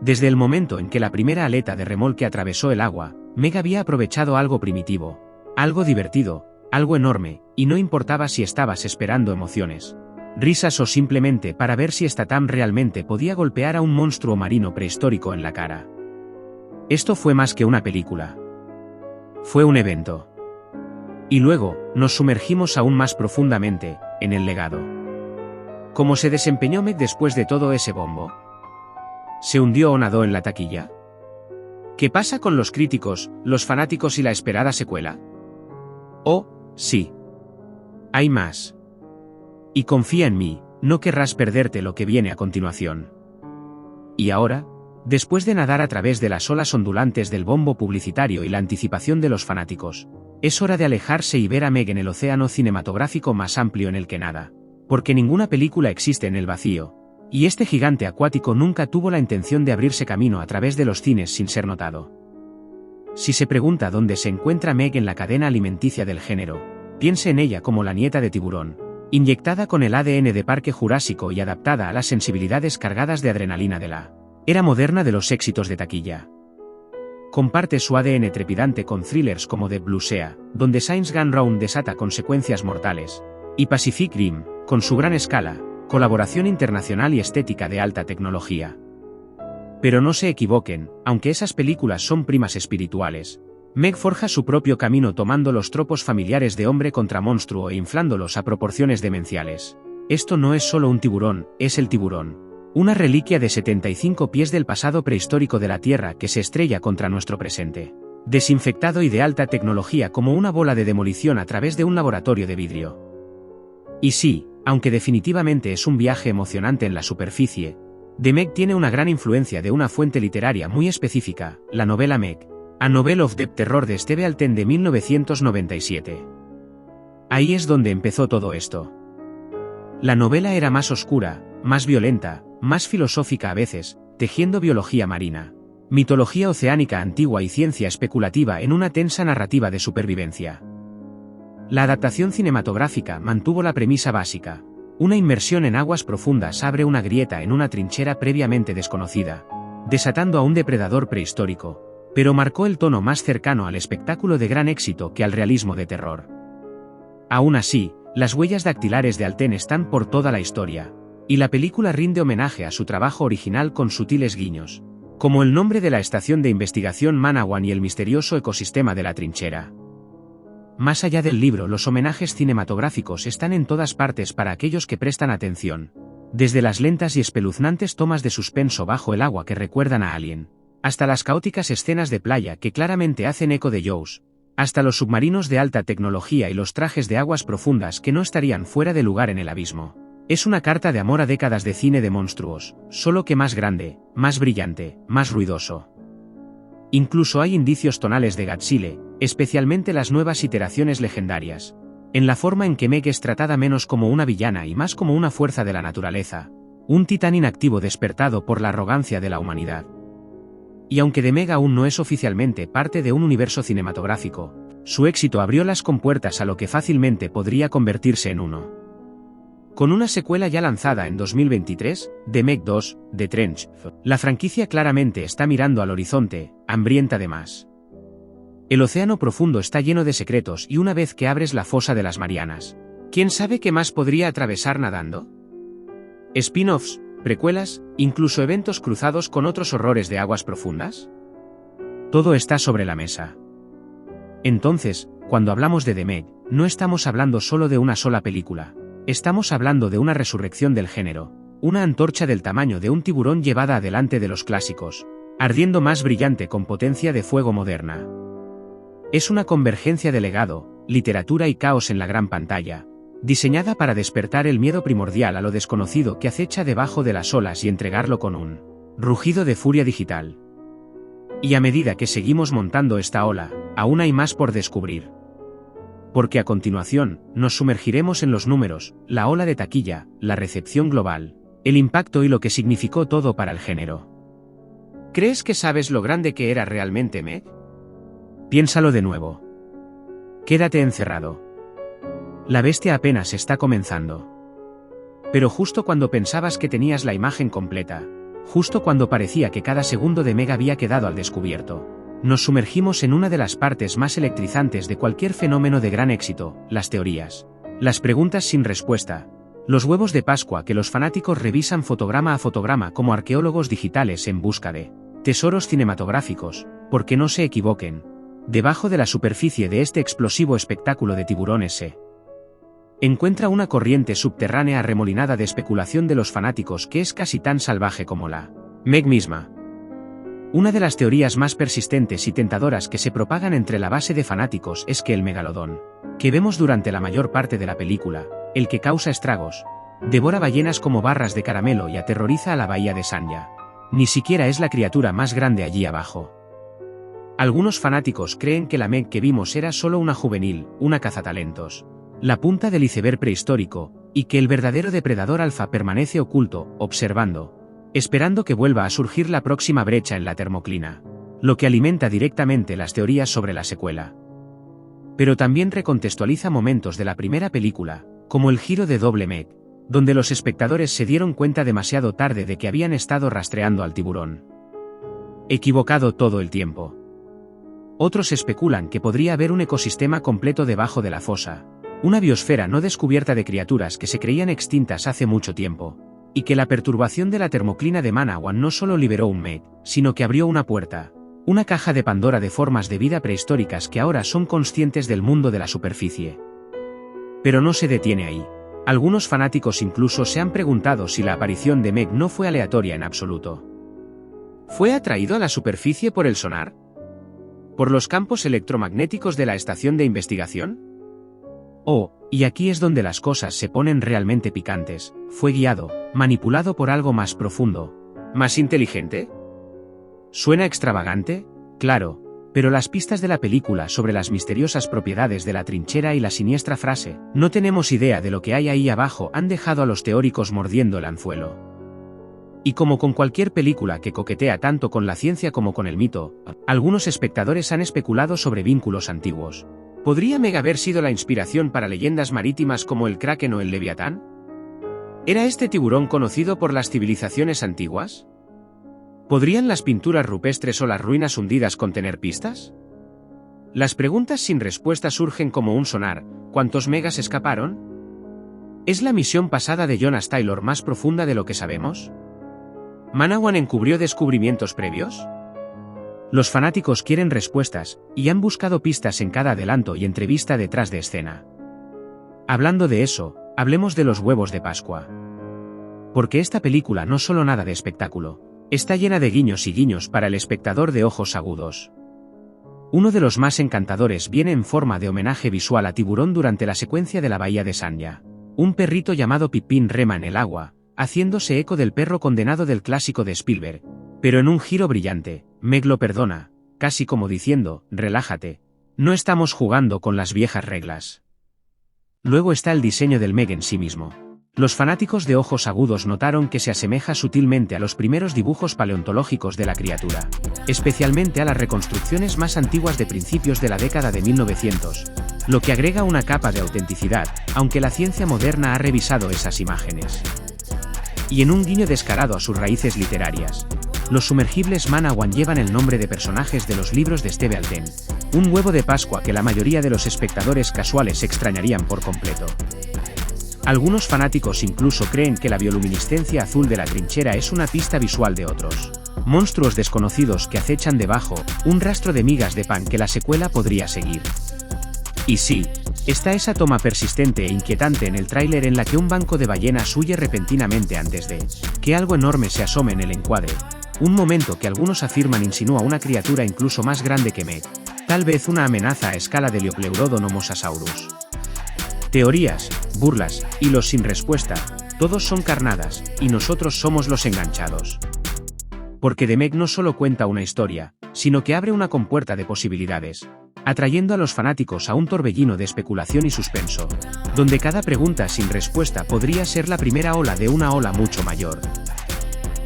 Desde el momento en que la primera aleta de remolque atravesó el agua, Meg había aprovechado algo primitivo, algo divertido, algo enorme, y no importaba si estabas esperando emociones, risas o simplemente para ver si Statham realmente podía golpear a un monstruo marino prehistórico en la cara. Esto fue más que una película. Fue un evento. Y luego, nos sumergimos aún más profundamente, en el legado. ¿Cómo se desempeñó Meg después de todo ese bombo? ¿Se hundió o nadó en la taquilla? ¿Qué pasa con los críticos, los fanáticos y la esperada secuela? Oh, sí. Hay más. Y confía en mí, no querrás perderte lo que viene a continuación. Y ahora, después de nadar a través de las olas ondulantes del bombo publicitario y la anticipación de los fanáticos, es hora de alejarse y ver a Meg en el océano cinematográfico más amplio en el que nada. Porque ninguna película existe en el vacío, y este gigante acuático nunca tuvo la intención de abrirse camino a través de los cines sin ser notado. Si se pregunta dónde se encuentra Meg en la cadena alimenticia del género, piense en ella como la nieta de tiburón, inyectada con el ADN de Parque Jurásico y adaptada a las sensibilidades cargadas de adrenalina de la era moderna de los éxitos de taquilla. Comparte su ADN trepidante con thrillers como The Blue Sea, donde Saints Gone Wrong desata consecuencias mortales, y Pacific Rim, con su gran escala, colaboración internacional y estética de alta tecnología. Pero no se equivoquen, aunque esas películas son primas espirituales, Meg forja su propio camino tomando los tropos familiares de hombre contra monstruo e inflándolos a proporciones demenciales. Esto no es solo un tiburón, es el tiburón. Una reliquia de 75 pies del pasado prehistórico de la Tierra que se estrella contra nuestro presente. Desinfectado y de alta tecnología como una bola de demolición a través de un laboratorio de vidrio. Y sí, aunque definitivamente es un viaje emocionante en la superficie, The Meg tiene una gran influencia de una fuente literaria muy específica, la novela Meg, A Novel of Deep Terror de Steve Alten de 1997. Ahí es donde empezó todo esto. La novela era más oscura, más violenta, más filosófica a veces, tejiendo biología marina, mitología oceánica antigua y ciencia especulativa en una tensa narrativa de supervivencia. La adaptación cinematográfica mantuvo la premisa básica. Una inmersión en aguas profundas abre una grieta en una trinchera previamente desconocida, desatando a un depredador prehistórico, pero marcó el tono más cercano al espectáculo de gran éxito que al realismo de terror. Aún así, las huellas dactilares de Alten están por toda la historia, y la película rinde homenaje a su trabajo original con sutiles guiños, como el nombre de la estación de investigación Manawan y el misterioso ecosistema de la trinchera. Más allá del libro, los homenajes cinematográficos están en todas partes para aquellos que prestan atención, desde las lentas y espeluznantes tomas de suspenso bajo el agua que recuerdan a Alien, hasta las caóticas escenas de playa que claramente hacen eco de Jaws, hasta los submarinos de alta tecnología y los trajes de aguas profundas que no estarían fuera de lugar en el abismo. Es una carta de amor a décadas de cine de monstruos, solo que más grande, más brillante, más ruidoso. Incluso hay indicios tonales de Godzilla, especialmente las nuevas iteraciones legendarias, en la forma en que Meg es tratada menos como una villana y más como una fuerza de la naturaleza, un titán inactivo despertado por la arrogancia de la humanidad. Y aunque The Meg aún no es oficialmente parte de un universo cinematográfico, su éxito abrió las compuertas a lo que fácilmente podría convertirse en uno. Con una secuela ya lanzada en 2023, The Meg 2, The Trench, la franquicia claramente está mirando al horizonte, hambrienta de más. El océano profundo está lleno de secretos y una vez que abres la fosa de las Marianas, ¿quién sabe qué más podría atravesar nadando? ¿Spin-offs, precuelas, incluso eventos cruzados con otros horrores de aguas profundas? Todo está sobre la mesa. Entonces, cuando hablamos de The Meg, no estamos hablando solo de una sola película. Estamos hablando de una resurrección del género, una antorcha del tamaño de un tiburón llevada adelante de los clásicos, ardiendo más brillante con potencia de fuego moderna. Es una convergencia de legado, literatura y caos en la gran pantalla, diseñada para despertar el miedo primordial a lo desconocido que acecha debajo de las olas y entregarlo con un rugido de furia digital. Y a medida que seguimos montando esta ola, aún hay más por descubrir. Porque a continuación, nos sumergiremos en los números, la ola de taquilla, la recepción global, el impacto y lo que significó todo para el género. ¿Crees que sabes lo grande que era realmente Meg? Piénsalo de nuevo. Quédate encerrado. La bestia apenas está comenzando. Pero justo cuando pensabas que tenías la imagen completa, justo cuando parecía que cada segundo de Meg había quedado al descubierto, nos sumergimos en una de las partes más electrizantes de cualquier fenómeno de gran éxito, las teorías. Las preguntas sin respuesta. Los huevos de Pascua que los fanáticos revisan fotograma a fotograma como arqueólogos digitales en busca de tesoros cinematográficos, porque no se equivoquen. Debajo de la superficie de este explosivo espectáculo de tiburones se encuentra una corriente subterránea arremolinada de especulación de los fanáticos que es casi tan salvaje como la Meg misma. Una de las teorías más persistentes y tentadoras que se propagan entre la base de fanáticos es que el megalodón, que vemos durante la mayor parte de la película, el que causa estragos, devora ballenas como barras de caramelo y aterroriza a la bahía de Sanya, ni siquiera es la criatura más grande allí abajo. Algunos fanáticos creen que la Meg que vimos era solo una juvenil, una cazatalentos, la punta del iceberg prehistórico, y que el verdadero depredador alfa permanece oculto, observando, esperando que vuelva a surgir la próxima brecha en la termoclina, lo que alimenta directamente las teorías sobre la secuela. Pero también recontextualiza momentos de la primera película, como el giro de doble Meg, donde los espectadores se dieron cuenta demasiado tarde de que habían estado rastreando al tiburón. Equivocado todo el tiempo. Otros especulan que podría haber un ecosistema completo debajo de la fosa, Una biosfera no descubierta de criaturas que se creían extintas hace mucho tiempo. Y que la perturbación de la termoclina de Manawan no solo liberó un Meg, sino que abrió una puerta. Una caja de Pandora de formas de vida prehistóricas que ahora son conscientes del mundo de la superficie. Pero no se detiene ahí. Algunos fanáticos incluso se han preguntado si la aparición de Meg no fue aleatoria en absoluto. ¿Fue atraído a la superficie por el sonar? ¿Por los campos electromagnéticos de la estación de investigación? Y aquí es donde las cosas se ponen realmente picantes, ¿fue guiado, manipulado por algo más profundo, más inteligente? ¿Suena extravagante? Claro, pero las pistas de la película sobre las misteriosas propiedades de la trinchera y la siniestra frase, no tenemos idea de lo que hay ahí abajo, han dejado a los teóricos mordiendo el anzuelo. Y como con cualquier película que coquetea tanto con la ciencia como con el mito, algunos espectadores han especulado sobre vínculos antiguos. ¿Podría Meg haber sido la inspiración para leyendas marítimas como el Kraken o el Leviatán? ¿Era este tiburón conocido por las civilizaciones antiguas? ¿Podrían las pinturas rupestres o las ruinas hundidas contener pistas? Las preguntas sin respuesta surgen como un sonar. ¿Cuántos megas escaparon? ¿Es la misión pasada de Jonas Taylor más profunda de lo que sabemos? ¿Manawan encubrió descubrimientos previos? Los fanáticos quieren respuestas, y han buscado pistas en cada adelanto y entrevista detrás de escena. Hablando de eso, hablemos de los huevos de Pascua. Porque esta película no solo nada de espectáculo, está llena de guiños y guiños para el espectador de ojos agudos. Uno de los más encantadores viene en forma de homenaje visual a Tiburón durante la secuencia de la bahía de Sanya. Un perrito llamado Pippin rema en el agua, haciéndose eco del perro condenado del clásico de Spielberg. Pero en un giro brillante, Meg lo perdona, casi como diciendo, relájate, no estamos jugando con las viejas reglas. Luego está el diseño del Meg en sí mismo. Los fanáticos de ojos agudos notaron que se asemeja sutilmente a los primeros dibujos paleontológicos de la criatura, especialmente a las reconstrucciones más antiguas de principios de la década de 1900, lo que agrega una capa de autenticidad, aunque la ciencia moderna ha revisado esas imágenes. Y en un guiño descarado a sus raíces literarias, los sumergibles Manawan llevan el nombre de personajes de los libros de Steve Alten, un huevo de Pascua que la mayoría de los espectadores casuales extrañarían por completo. Algunos fanáticos incluso creen que la bioluminiscencia azul de la trinchera es una pista visual de otros monstruos desconocidos que acechan debajo, un rastro de migas de pan que la secuela podría seguir. Y sí, está esa toma persistente e inquietante en el tráiler en la que un banco de ballenas huye repentinamente antes de que algo enorme se asome en el encuadre, un momento que algunos afirman insinúa una criatura incluso más grande que Meg, tal vez una amenaza a escala de Liopleurodon homosasaurus. Teorías, burlas, hilos sin respuesta, todos son carnadas, y nosotros somos los enganchados. Porque The Meg no solo cuenta una historia, sino que abre una compuerta de posibilidades, atrayendo a los fanáticos a un torbellino de especulación y suspenso, donde cada pregunta sin respuesta podría ser la primera ola de una ola mucho mayor.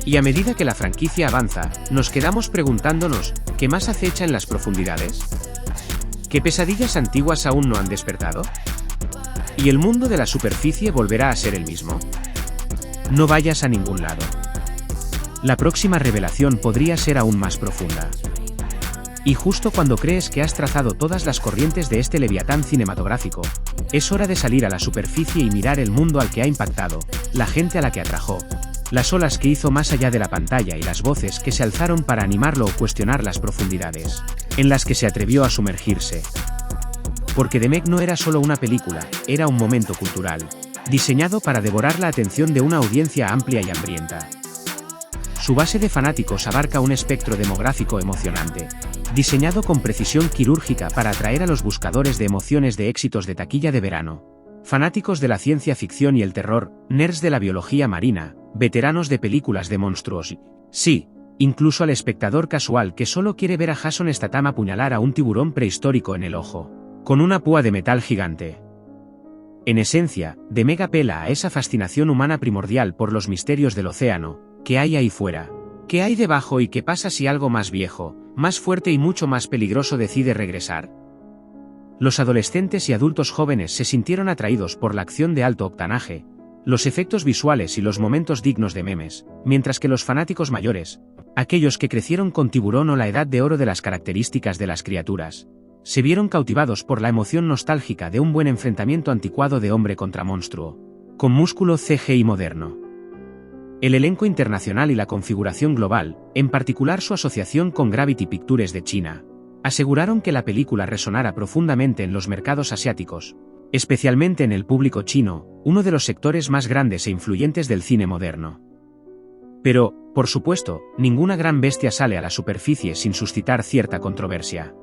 Y a medida que la franquicia avanza, nos quedamos preguntándonos, ¿qué más acecha en las profundidades? ¿Qué pesadillas antiguas aún no han despertado? ¿Y el mundo de la superficie volverá a ser el mismo? No vayas a ningún lado. La próxima revelación podría ser aún más profunda. Y justo cuando crees que has trazado todas las corrientes de este leviatán cinematográfico, es hora de salir a la superficie y mirar el mundo al que ha impactado, la gente a la que atrajo, las olas que hizo más allá de la pantalla y las voces que se alzaron para animarlo o cuestionar las profundidades en las que se atrevió a sumergirse. Porque The Meg no era solo una película, era un momento cultural, diseñado para devorar la atención de una audiencia amplia y hambrienta. Su base de fanáticos abarca un espectro demográfico emocionante, diseñado con precisión quirúrgica para atraer a los buscadores de emociones de éxitos de taquilla de verano, fanáticos de la ciencia ficción y el terror, nerds de la biología marina, veteranos de películas de monstruos y, sí, incluso al espectador casual que solo quiere ver a Jason Statham apuñalar a un tiburón prehistórico en el ojo, con una púa de metal gigante. En esencia, The Meg apela a esa fascinación humana primordial por los misterios del océano, ¿qué hay ahí fuera? ¿Qué hay debajo y qué pasa si algo más viejo, más fuerte y mucho más peligroso decide regresar? Los adolescentes y adultos jóvenes se sintieron atraídos por la acción de alto octanaje, los efectos visuales y los momentos dignos de memes, mientras que los fanáticos mayores, aquellos que crecieron con Tiburón o la edad de oro de las características de las criaturas, se vieron cautivados por la emoción nostálgica de un buen enfrentamiento anticuado de hombre contra monstruo, con músculo CGI moderno. El elenco internacional y la configuración global, en particular su asociación con Gravity Pictures de China, aseguraron que la película resonara profundamente en los mercados asiáticos, especialmente en el público chino, uno de los sectores más grandes e influyentes del cine moderno. Pero, por supuesto, ninguna gran bestia sale a la superficie sin suscitar cierta controversia.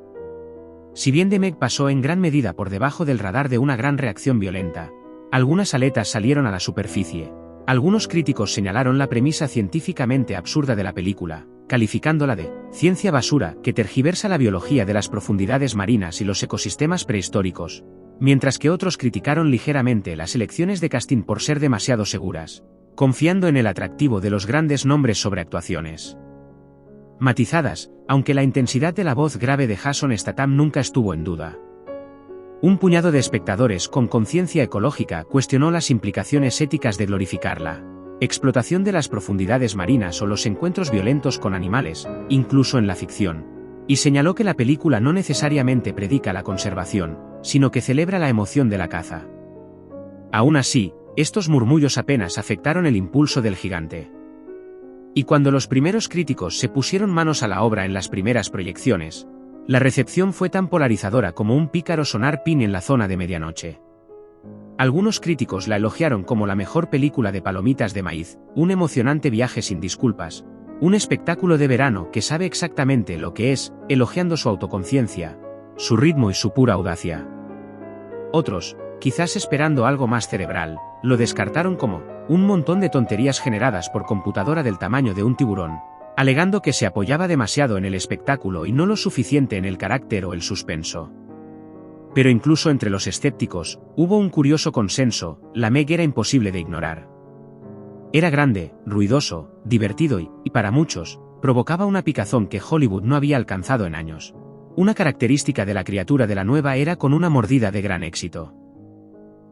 Si bien The Meg pasó en gran medida por debajo del radar de una gran reacción violenta, algunas aletas salieron a la superficie. Algunos críticos señalaron la premisa científicamente absurda de la película, calificándola de ciencia basura que tergiversa la biología de las profundidades marinas y los ecosistemas prehistóricos, mientras que otros criticaron ligeramente las elecciones de casting por ser demasiado seguras, confiando en el atractivo de los grandes nombres sobre actuaciones matizadas, aunque la intensidad de la voz grave de Jason Statham nunca estuvo en duda. Un puñado de espectadores con conciencia ecológica cuestionó las implicaciones éticas de glorificar la explotación de las profundidades marinas o los encuentros violentos con animales, incluso en la ficción, y señaló que la película no necesariamente predica la conservación, sino que celebra la emoción de la caza. Aún así, estos murmullos apenas afectaron el impulso del gigante. Y cuando los primeros críticos se pusieron manos a la obra en las primeras proyecciones, la recepción fue tan polarizadora como un pícaro sonar pin en la zona de medianoche. Algunos críticos la elogiaron como la mejor película de palomitas de maíz, un emocionante viaje sin disculpas, un espectáculo de verano que sabe exactamente lo que es, elogiando su autoconciencia, su ritmo y su pura audacia. Otros, quizás esperando algo más cerebral, lo descartaron como un montón de tonterías generadas por computadora del tamaño de un tiburón, alegando que se apoyaba demasiado en el espectáculo y no lo suficiente en el carácter o el suspenso. Pero incluso entre los escépticos, hubo un curioso consenso: la Meg era imposible de ignorar. Era grande, ruidoso, divertido y para muchos, provocaba una picazón que Hollywood no había alcanzado en años. Una característica de la criatura de la nueva era con una mordida de gran éxito.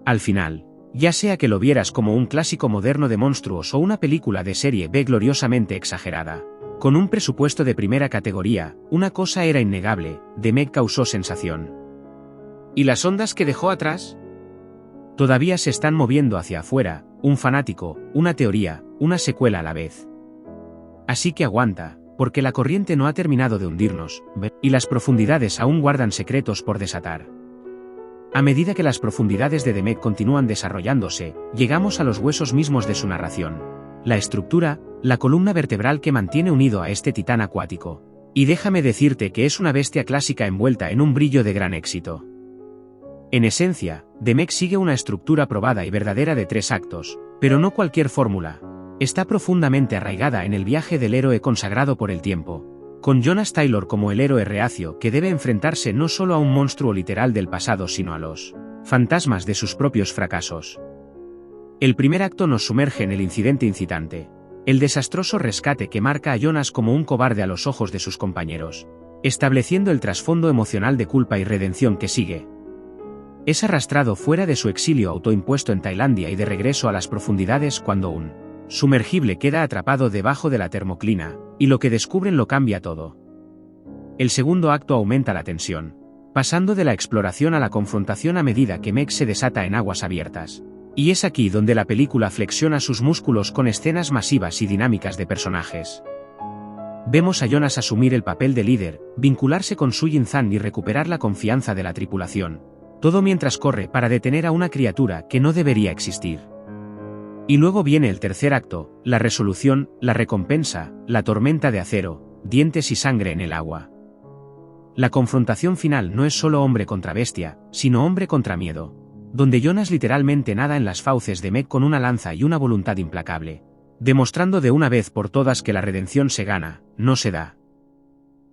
Al final, ya sea que lo vieras como un clásico moderno de monstruos o una película de serie B gloriosamente exagerada, con un presupuesto de primera categoría, una cosa era innegable: The Meg causó sensación. ¿Y las ondas que dejó atrás? Todavía se están moviendo hacia afuera, un fanático, una teoría, una secuela a la vez. Así que aguanta, porque la corriente no ha terminado de hundirnos, y las profundidades aún guardan secretos por desatar. A medida que las profundidades de The Meg continúan desarrollándose, llegamos a los huesos mismos de su narración. La estructura, la columna vertebral que mantiene unido a este titán acuático. Y déjame decirte que es una bestia clásica envuelta en un brillo de gran éxito. En esencia, The Meg sigue una estructura probada y verdadera de 3 actos, pero no cualquier fórmula. Está profundamente arraigada en el viaje del héroe consagrado por el tiempo, con Jonas Taylor como el héroe reacio que debe enfrentarse no solo a un monstruo literal del pasado sino a los fantasmas de sus propios fracasos. El primer acto nos sumerge en el incidente incitante, el desastroso rescate que marca a Jonas como un cobarde a los ojos de sus compañeros, estableciendo el trasfondo emocional de culpa y redención que sigue. Es arrastrado fuera de su exilio autoimpuesto en Tailandia y de regreso a las profundidades cuando un sumergible queda atrapado debajo de la termoclina, y lo que descubren lo cambia todo. El segundo acto aumenta la tensión, pasando de la exploración a la confrontación a medida que Meg se desata en aguas abiertas. Y es aquí donde la película flexiona sus músculos con escenas masivas y dinámicas de personajes. Vemos a Jonas asumir el papel de líder, vincularse con Su Jin-zan y recuperar la confianza de la tripulación. Todo mientras corre para detener a una criatura que no debería existir. Y luego viene el tercer acto, la resolución, la recompensa, la tormenta de acero, dientes y sangre en el agua. La confrontación final no es solo hombre contra bestia, sino hombre contra miedo, donde Jonas literalmente nada en las fauces de Meg con una lanza y una voluntad implacable, demostrando de una vez por todas que la redención se gana, no se da.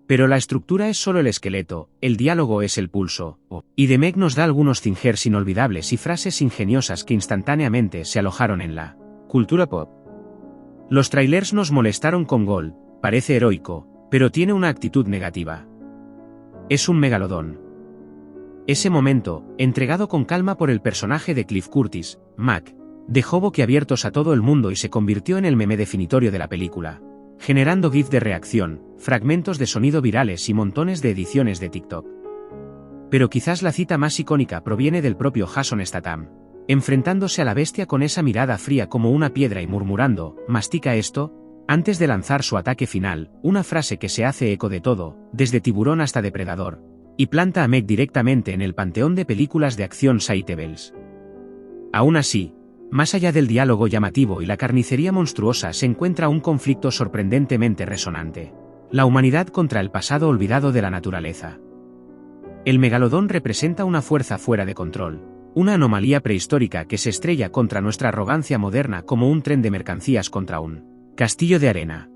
Pero la estructura es solo el esqueleto, el diálogo es el pulso, y The Meg nos da algunos zingers inolvidables y frases ingeniosas que instantáneamente se alojaron en la cultura pop. Los trailers nos molestaron con Gol, parece heroico, pero tiene una actitud negativa. Es un megalodón. Ese momento, entregado con calma por el personaje de Cliff Curtis, Mac, dejó boquiabiertos a todo el mundo y se convirtió en el meme definitorio de la película, generando GIF de reacción, fragmentos de sonido virales y montones de ediciones de TikTok. Pero quizás la cita más icónica proviene del propio Jason Statham, enfrentándose a la bestia con esa mirada fría como una piedra y murmurando, «mastica esto», antes de lanzar su ataque final, una frase que se hace eco de todo, desde Tiburón hasta Depredador, y planta a Meg directamente en el panteón de películas de acción Sightable. Aún así, más allá del diálogo llamativo y la carnicería monstruosa se encuentra un conflicto sorprendentemente resonante. La humanidad contra el pasado olvidado de la naturaleza. El megalodón representa una fuerza fuera de control, una anomalía prehistórica que se estrella contra nuestra arrogancia moderna como un tren de mercancías contra un castillo de arena.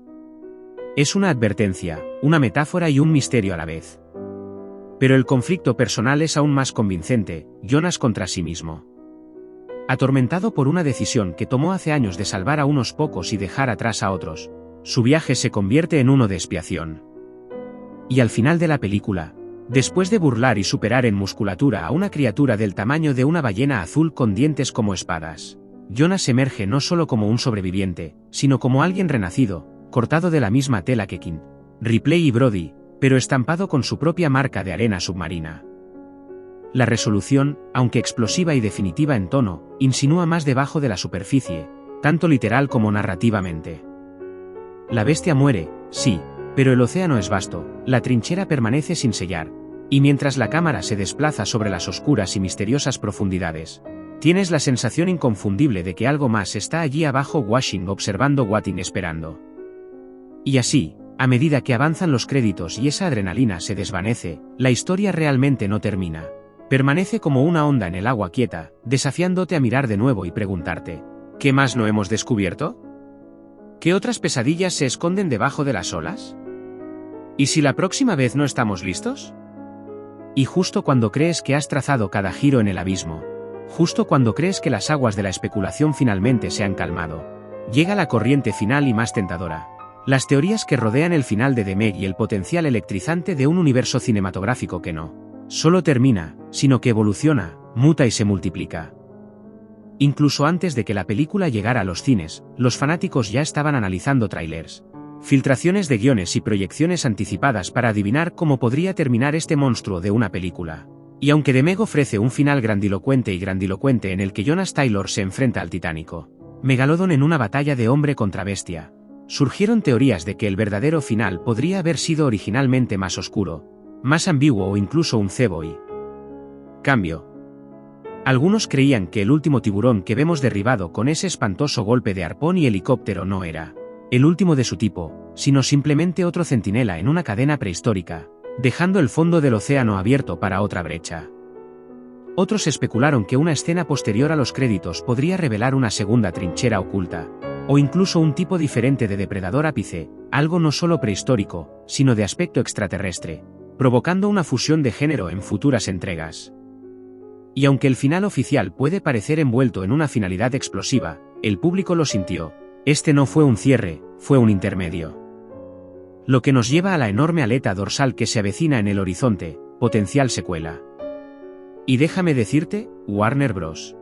Es una advertencia, una metáfora y un misterio a la vez. Pero el conflicto personal es aún más convincente, Jonas contra sí mismo. Atormentado por una decisión que tomó hace años de salvar a unos pocos y dejar atrás a otros, su viaje se convierte en uno de expiación. Y al final de la película, después de burlar y superar en musculatura a una criatura del tamaño de una ballena azul con dientes como espadas, Jonas emerge no solo como un sobreviviente, sino como alguien renacido, cortado de la misma tela que King, Ripley y Brody, pero estampado con su propia marca de arena submarina. La resolución, aunque explosiva y definitiva en tono, insinúa más debajo de la superficie, tanto literal como narrativamente. La bestia muere, sí, pero el océano es vasto, la trinchera permanece sin sellar, y mientras la cámara se desplaza sobre las oscuras y misteriosas profundidades, tienes la sensación inconfundible de que algo más está allí abajo watching observando waiting esperando. Y así, a medida que avanzan los créditos y esa adrenalina se desvanece, la historia realmente no termina. Permanece como una onda en el agua quieta, desafiándote a mirar de nuevo y preguntarte, ¿qué más no hemos descubierto? ¿Qué otras pesadillas se esconden debajo de las olas? ¿Y si la próxima vez no estamos listos? Y justo cuando crees que has trazado cada giro en el abismo, justo cuando crees que las aguas de la especulación finalmente se han calmado, llega la corriente final y más tentadora. Las teorías que rodean el final de The Meg y el potencial electrizante de un universo cinematográfico que no solo termina, sino que evoluciona, muta y se multiplica. Incluso antes de que la película llegara a los cines, los fanáticos ya estaban analizando trailers, filtraciones de guiones y proyecciones anticipadas para adivinar cómo podría terminar este monstruo de una película. Y aunque The Meg ofrece un final grandilocuente en el que Jonas Taylor se enfrenta al titánico Megalodon en una batalla de hombre contra bestia, surgieron teorías de que el verdadero final podría haber sido originalmente más oscuro, más ambiguo o incluso un cebo y cambio. Algunos creían que el último tiburón que vemos derribado con ese espantoso golpe de arpón y helicóptero no era el último de su tipo, sino simplemente otro centinela en una cadena prehistórica, dejando el fondo del océano abierto para otra brecha. Otros especularon que una escena posterior a los créditos podría revelar una segunda trinchera oculta, o incluso un tipo diferente de depredador ápice, algo no solo prehistórico, sino de aspecto extraterrestre, provocando una fusión de género en futuras entregas. Y aunque el final oficial puede parecer envuelto en una finalidad explosiva, el público lo sintió. Este no fue un cierre, fue un intermedio. Lo que nos lleva a la enorme aleta dorsal que se avecina en el horizonte, potencial secuela. Y déjame decirte, Warner Bros.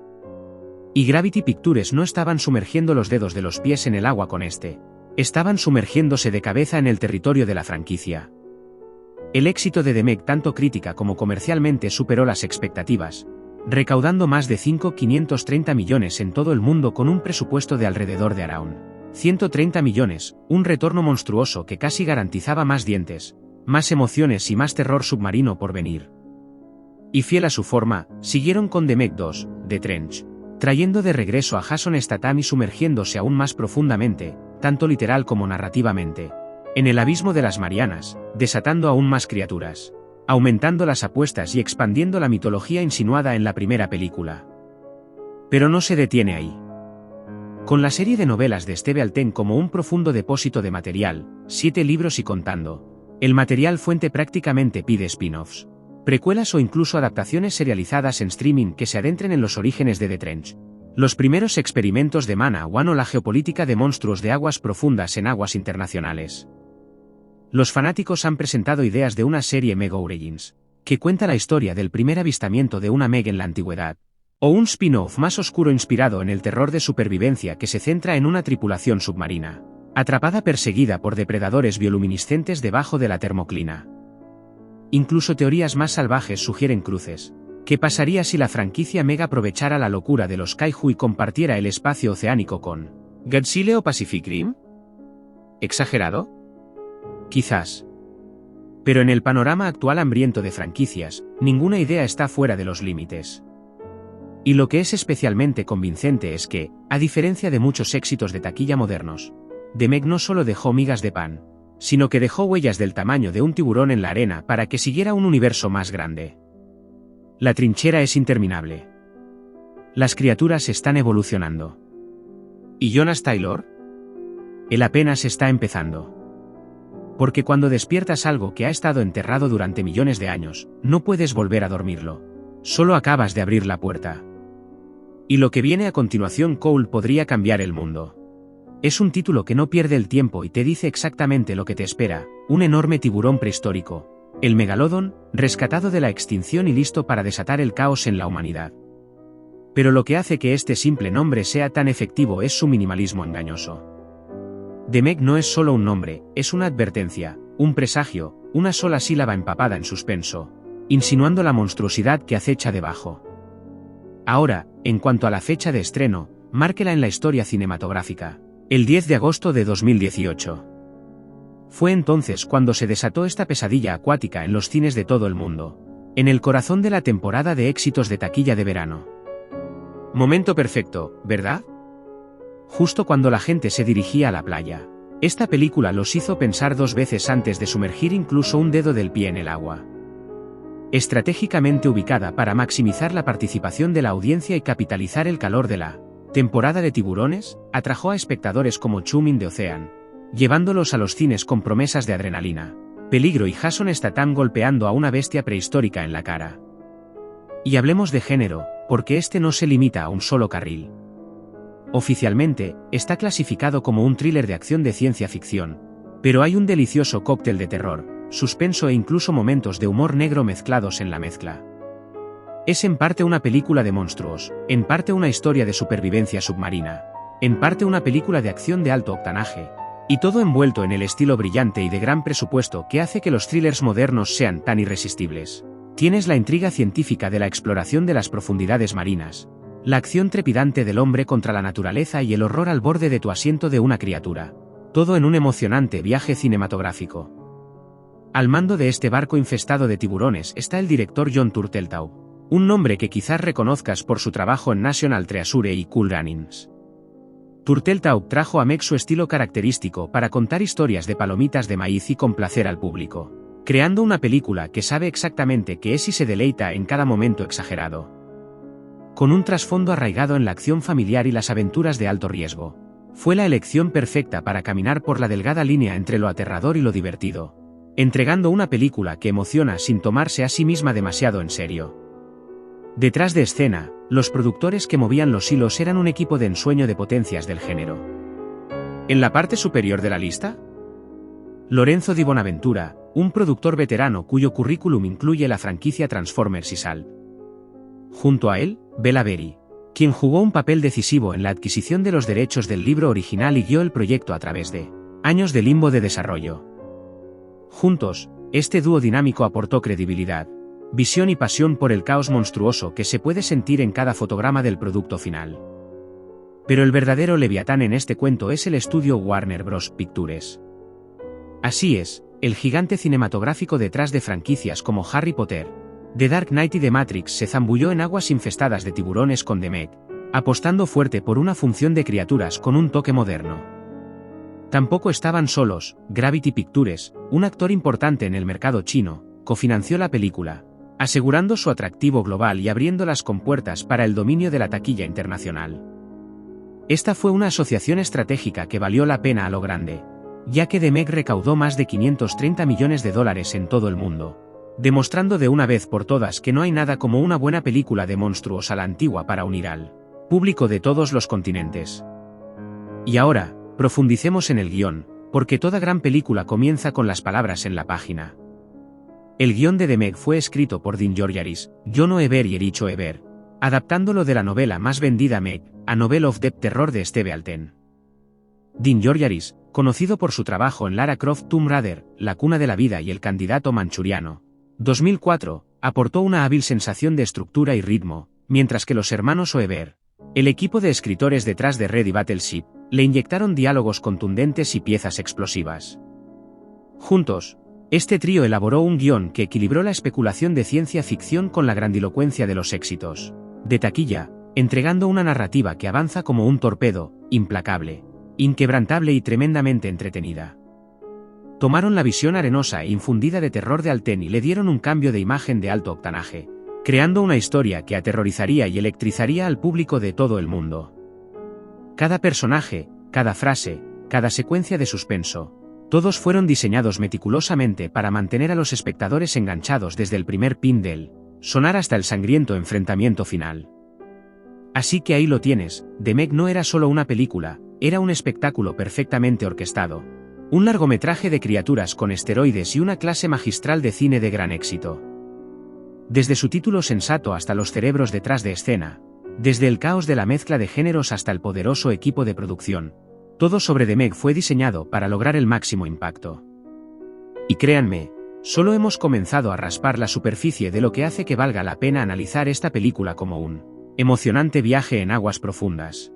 Y Gravity Pictures no estaban sumergiendo los dedos de los pies en el agua con este. Estaban sumergiéndose de cabeza en el territorio de la franquicia. El éxito de The Meg tanto crítica como comercialmente superó las expectativas, recaudando más de 530 millones en todo el mundo con un presupuesto de alrededor de around 130 millones, un retorno monstruoso que casi garantizaba más dientes, más emociones y más terror submarino por venir. Y fiel a su forma, siguieron con The Meg 2, The Trench, trayendo de regreso a Jason Statham y sumergiéndose aún más profundamente, tanto literal como narrativamente, en el abismo de las Marianas, desatando aún más criaturas, aumentando las apuestas y expandiendo la mitología insinuada en la primera película. Pero no se detiene ahí. Con la serie de novelas de Steve Alten como un profundo depósito de material, 7 libros y contando, el material fuente prácticamente pide spin-offs, precuelas o incluso adaptaciones serializadas en streaming que se adentren en los orígenes de The Trench, los primeros experimentos de Mana One o la geopolítica de monstruos de aguas profundas en aguas internacionales. Los fanáticos han presentado ideas de una serie Meg Origins, que cuenta la historia del primer avistamiento de una Meg en la antigüedad, o un spin-off más oscuro inspirado en el terror de supervivencia que se centra en una tripulación submarina, atrapada perseguida por depredadores bioluminiscentes debajo de la termoclina. Incluso teorías más salvajes sugieren cruces. ¿Qué pasaría si la franquicia Meg aprovechara la locura de los kaiju y compartiera el espacio oceánico con Godzilla o Pacific Rim? ¿Exagerado? Quizás. Pero en el panorama actual hambriento de franquicias, ninguna idea está fuera de los límites. Y lo que es especialmente convincente es que, a diferencia de muchos éxitos de taquilla modernos, The Meg no solo dejó migas de pan, sino que dejó huellas del tamaño de un tiburón en la arena para que siguiera un universo más grande. La trinchera es interminable. Las criaturas están evolucionando. ¿Y Jonas Taylor? Él apenas está empezando. Porque cuando despiertas algo que ha estado enterrado durante millones de años, no puedes volver a dormirlo. Solo acabas de abrir la puerta. Y lo que viene a continuación, Cole, podría cambiar el mundo. Es un título que no pierde el tiempo y te dice exactamente lo que te espera: un enorme tiburón prehistórico, el Megalodon, rescatado de la extinción y listo para desatar el caos en la humanidad. Pero lo que hace que este simple nombre sea tan efectivo es su minimalismo engañoso. The Meg no es solo un nombre, es una advertencia, un presagio, una sola sílaba empapada en suspenso, insinuando la monstruosidad que acecha debajo. Ahora, en cuanto a la fecha de estreno, márquela en la historia cinematográfica: el 10 de agosto de 2018. Fue entonces cuando se desató esta pesadilla acuática en los cines de todo el mundo, en el corazón de la temporada de éxitos de taquilla de verano. Momento perfecto, ¿verdad? Justo cuando la gente se dirigía a la playa. Esta película los hizo pensar dos veces antes de sumergir incluso un dedo del pie en el agua. Estratégicamente ubicada para maximizar la participación de la audiencia y capitalizar el calor de la temporada de tiburones, atrajo a espectadores como Chumin de Ocean, llevándolos a los cines con promesas de adrenalina, peligro y Jason Statham golpeando a una bestia prehistórica en la cara. Y hablemos de género, porque este no se limita a un solo carril. Oficialmente, está clasificado como un thriller de acción de ciencia ficción, pero hay un delicioso cóctel de terror, suspenso e incluso momentos de humor negro mezclados en la mezcla. Es en parte una película de monstruos, en parte una historia de supervivencia submarina, en parte una película de acción de alto octanaje, y todo envuelto en el estilo brillante y de gran presupuesto que hace que los thrillers modernos sean tan irresistibles. Tienes la intriga científica de la exploración de las profundidades marinas, la acción trepidante del hombre contra la naturaleza y el horror al borde de tu asiento de una criatura. Todo en un emocionante viaje cinematográfico. Al mando de este barco infestado de tiburones está el director Jon Turteltaub, un nombre que quizás reconozcas por su trabajo en National Treasure y Cool Runnings. Turteltaub trajo a Meg su estilo característico para contar historias de palomitas de maíz y complacer al público, creando una película que sabe exactamente qué es y se deleita en cada momento exagerado. Con un trasfondo arraigado en la acción familiar y las aventuras de alto riesgo, fue la elección perfecta para caminar por la delgada línea entre lo aterrador y lo divertido, entregando una película que emociona sin tomarse a sí misma demasiado en serio. Detrás de escena, los productores que movían los hilos eran un equipo de ensueño de potencias del género. En la parte superior de la lista, Lorenzo Di Bonaventura, un productor veterano cuyo currículum incluye la franquicia Transformers y Salt. Junto a él, Bela Berry, quien jugó un papel decisivo en la adquisición de los derechos del libro original y guió el proyecto a través de años de limbo de desarrollo. Juntos, este dúo dinámico aportó credibilidad, visión y pasión por el caos monstruoso que se puede sentir en cada fotograma del producto final. Pero el verdadero leviatán en este cuento es el estudio Warner Bros. Pictures. Así es, el gigante cinematográfico detrás de franquicias como Harry Potter, The Dark Knight y The Matrix se zambulló en aguas infestadas de tiburones con The Meg, apostando fuerte por una función de criaturas con un toque moderno. Tampoco estaban solos. Gravity Pictures, un actor importante en el mercado chino, cofinanció la película, asegurando su atractivo global y abriendo las compuertas para el dominio de la taquilla internacional. Esta fue una asociación estratégica que valió la pena a lo grande, ya que The Meg recaudó más de $530 millones en todo el mundo, demostrando de una vez por todas que no hay nada como una buena película de monstruos a la antigua para unir al público de todos los continentes. Y ahora, profundicemos en el guión, porque toda gran película comienza con las palabras en la página. El guión de The Meg fue escrito por Dean Georgaris, Jono Eber y Ericho Eber, adaptándolo de la novela más vendida Meg, A Novel of Deep Terror de Steve Alten. Dean Georgaris, conocido por su trabajo en Lara Croft Tomb Raider, La cuna de la vida y El candidato manchuriano, 2004, aportó una hábil sensación de estructura y ritmo, mientras que los hermanos Oeber, el equipo de escritores detrás de Ready Battleship, le inyectaron diálogos contundentes y piezas explosivas. Juntos, este trío elaboró un guión que equilibró la especulación de ciencia ficción con la grandilocuencia de los éxitos de taquilla, entregando una narrativa que avanza como un torpedo, implacable, inquebrantable y tremendamente entretenida. Tomaron la visión arenosa e infundida de terror de Alten y le dieron un cambio de imagen de alto octanaje, creando una historia que aterrorizaría y electrizaría al público de todo el mundo. Cada personaje, cada frase, cada secuencia de suspenso, todos fueron diseñados meticulosamente para mantener a los espectadores enganchados desde el primer pin del sonar hasta el sangriento enfrentamiento final. Así que ahí lo tienes, The Meg no era solo una película, era un espectáculo perfectamente orquestado. Un largometraje de criaturas con esteroides y una clase magistral de cine de gran éxito. Desde su título sensato hasta los cerebros detrás de escena, desde el caos de la mezcla de géneros hasta el poderoso equipo de producción, todo sobre The Meg fue diseñado para lograr el máximo impacto. Y créanme, solo hemos comenzado a raspar la superficie de lo que hace que valga la pena analizar esta película como un emocionante viaje en aguas profundas.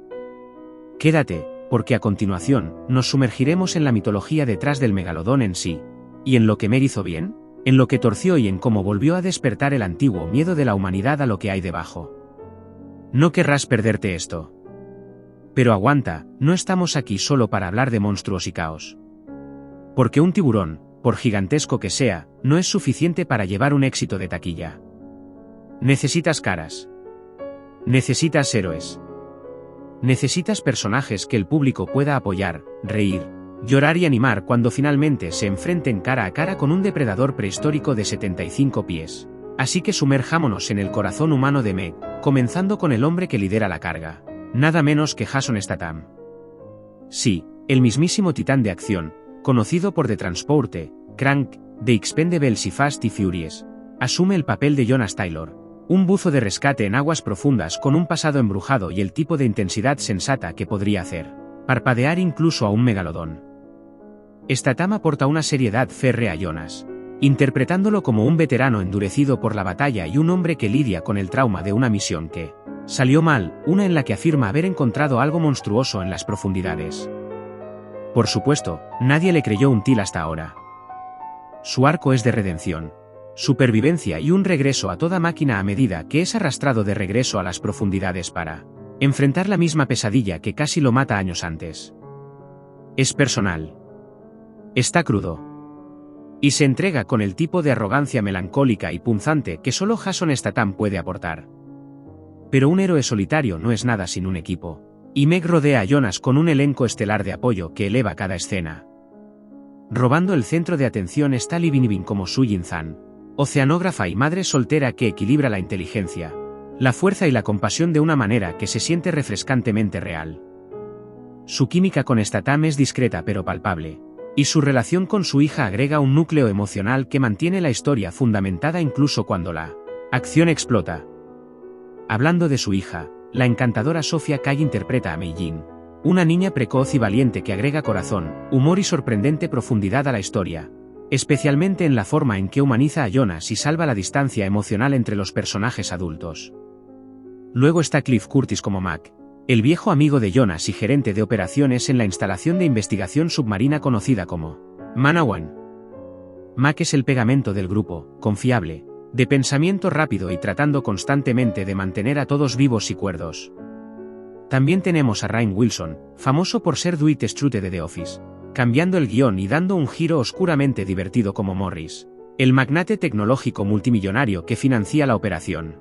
Quédate, porque a continuación, nos sumergiremos en la mitología detrás del megalodón en sí, y en lo que Meg hizo bien, en lo que torció y en cómo volvió a despertar el antiguo miedo de la humanidad a lo que hay debajo. No querrás perderte esto. Pero aguanta, no estamos aquí solo para hablar de monstruos y caos. Porque un tiburón, por gigantesco que sea, no es suficiente para llevar un éxito de taquilla. Necesitas caras. Necesitas héroes. Necesitas personajes que el público pueda apoyar, reír, llorar y animar cuando finalmente se enfrenten cara a cara con un depredador prehistórico de 75 pies. Así que sumerjámonos en el corazón humano de Meg, comenzando con el hombre que lidera la carga. Nada menos que Jason Statham. Sí, el mismísimo titán de acción, conocido por The Transporte, Crank, The Expendables y Fast y Furious, asume el papel de Jonas Taylor, un buzo de rescate en aguas profundas con un pasado embrujado y el tipo de intensidad sensata que podría hacer parpadear incluso a un megalodón. Statham aporta una seriedad férrea a Jonas, interpretándolo como un veterano endurecido por la batalla y un hombre que lidia con el trauma de una misión que salió mal, una en la que afirma haber encontrado algo monstruoso en las profundidades. Por supuesto, nadie le creyó un til hasta ahora. Su arco es de redención, supervivencia y un regreso a toda máquina a medida que es arrastrado de regreso a las profundidades para enfrentar la misma pesadilla que casi lo mata años antes. Es personal. Está crudo. Y se entrega con el tipo de arrogancia melancólica y punzante que solo Jason Statham puede aportar. Pero un héroe solitario no es nada sin un equipo, y Meg rodea a Jonas con un elenco estelar de apoyo que eleva cada escena. Robando el centro de atención está Lee Binibin como Su Jin-zan, oceanógrafa y madre soltera que equilibra la inteligencia, la fuerza y la compasión de una manera que se siente refrescantemente real. Su química con Statham es discreta pero palpable, y su relación con su hija agrega un núcleo emocional que mantiene la historia fundamentada incluso cuando la acción explota. Hablando de su hija, la encantadora Sofia Cay interpreta a Mei Jin, una niña precoz y valiente que agrega corazón, humor y sorprendente profundidad a la historia, especialmente en la forma en que humaniza a Jonas y salva la distancia emocional entre los personajes adultos. Luego está Cliff Curtis como Mac, el viejo amigo de Jonas y gerente de operaciones en la instalación de investigación submarina conocida como Manawan. Mac es el pegamento del grupo, confiable, de pensamiento rápido y tratando constantemente de mantener a todos vivos y cuerdos. También tenemos a Rainn Wilson, famoso por ser Dwight Schrute de The Office, cambiando el guión y dando un giro oscuramente divertido como Morris, el magnate tecnológico multimillonario que financia la operación.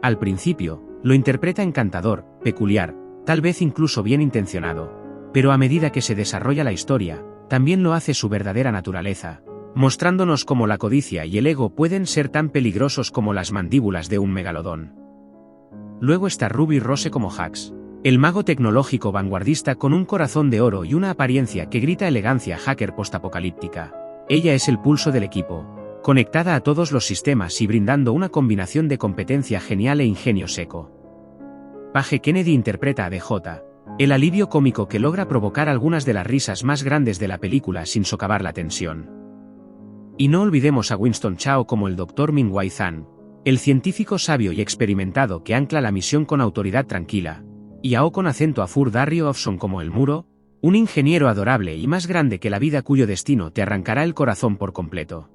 Al principio, lo interpreta encantador, peculiar, tal vez incluso bien intencionado, pero a medida que se desarrolla la historia, también lo hace su verdadera naturaleza, mostrándonos cómo la codicia y el ego pueden ser tan peligrosos como las mandíbulas de un megalodón. Luego está Ruby Rose como Hax, el mago tecnológico vanguardista con un corazón de oro y una apariencia que grita elegancia hacker postapocalíptica. Ella es el pulso del equipo, conectada a todos los sistemas y brindando una combinación de competencia genial e ingenio seco. Paige Kennedy interpreta a DJ, el alivio cómico que logra provocar algunas de las risas más grandes de la película sin socavar la tensión. Y no olvidemos a Winston Chao como el Dr. Ming-Wai Zhan, el científico sabio y experimentado que ancla la misión con autoridad tranquila, y a O con acento a Fur Darrio Ofson como el Muro, un ingeniero adorable y más grande que la vida cuyo destino te arrancará el corazón por completo.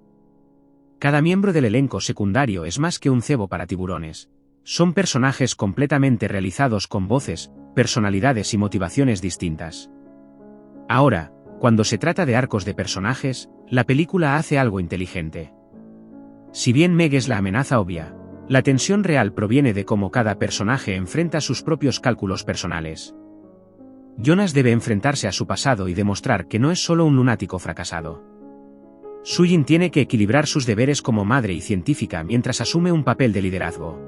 Cada miembro del elenco secundario es más que un cebo para tiburones. Son personajes completamente realizados con voces, personalidades y motivaciones distintas. Ahora, cuando se trata de arcos de personajes, la película hace algo inteligente. Si bien Meg es la amenaza obvia, la tensión real proviene de cómo cada personaje enfrenta sus propios cálculos personales. Jonas debe enfrentarse a su pasado y demostrar que no es solo un lunático fracasado. Sujin tiene que equilibrar sus deberes como madre y científica mientras asume un papel de liderazgo.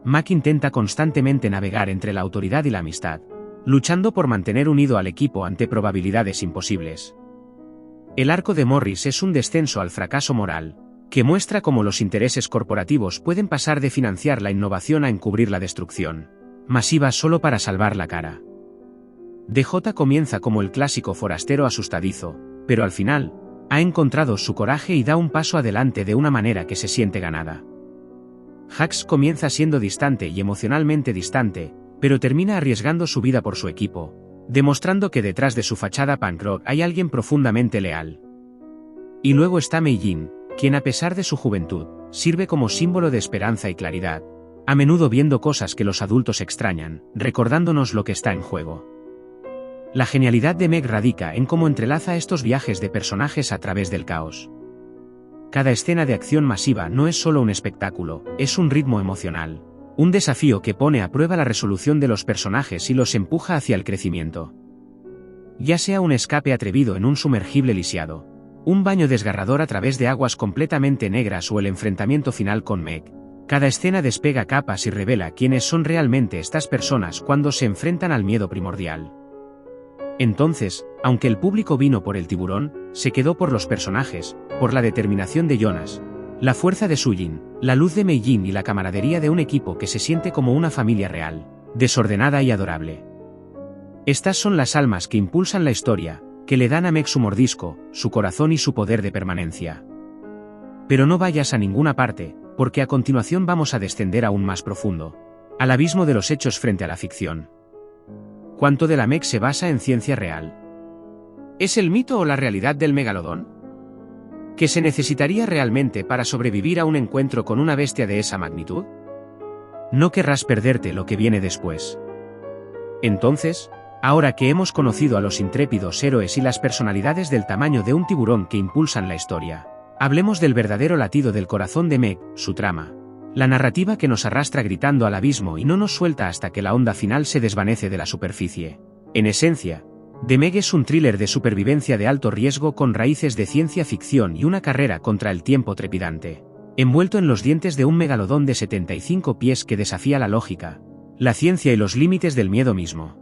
Mac intenta constantemente navegar entre la autoridad y la amistad, luchando por mantener unido al equipo ante probabilidades imposibles. El arco de Morris es un descenso al fracaso moral, que muestra cómo los intereses corporativos pueden pasar de financiar la innovación a encubrir la destrucción masiva solo para salvar la cara. DJ comienza como el clásico forastero asustadizo, pero al final, ha encontrado su coraje y da un paso adelante de una manera que se siente ganada. Hux comienza siendo distante y emocionalmente distante, pero termina arriesgando su vida por su equipo, demostrando que detrás de su fachada punk rock hay alguien profundamente leal. Y luego está Mei Jin, quien a pesar de su juventud, sirve como símbolo de esperanza y claridad, a menudo viendo cosas que los adultos extrañan, recordándonos lo que está en juego. La genialidad de Meg radica en cómo entrelaza estos viajes de personajes a través del caos. Cada escena de acción masiva no es solo un espectáculo, es un ritmo emocional, un desafío que pone a prueba la resolución de los personajes y los empuja hacia el crecimiento. Ya sea un escape atrevido en un sumergible lisiado, un baño desgarrador a través de aguas completamente negras o el enfrentamiento final con Meg, cada escena despega capas y revela quiénes son realmente estas personas cuando se enfrentan al miedo primordial. Entonces, aunque el público vino por el tiburón, se quedó por los personajes, por la determinación de Jonas, la fuerza de Sujin, la luz de Mei Jin y la camaradería de un equipo que se siente como una familia real, desordenada y adorable. Estas son las almas que impulsan la historia, que le dan a Meg su mordisco, su corazón y su poder de permanencia. Pero no vayas a ninguna parte, porque a continuación vamos a descender aún más profundo, al abismo de los hechos frente a la ficción. ¿Cuánto de la Meg se basa en ciencia real? ¿Es el mito o la realidad del megalodón? ¿Qué se necesitaría realmente para sobrevivir a un encuentro con una bestia de esa magnitud? No querrás perderte lo que viene después. Entonces, ahora que hemos conocido a los intrépidos héroes y las personalidades del tamaño de un tiburón que impulsan la historia, hablemos del verdadero latido del corazón de Meg, su trama. La narrativa que nos arrastra gritando al abismo y no nos suelta hasta que la onda final se desvanece de la superficie. En esencia, The Meg es un thriller de supervivencia de alto riesgo con raíces de ciencia ficción y una carrera contra el tiempo trepidante, envuelto en los dientes de un megalodón de 75 pies que desafía la lógica, la ciencia y los límites del miedo mismo.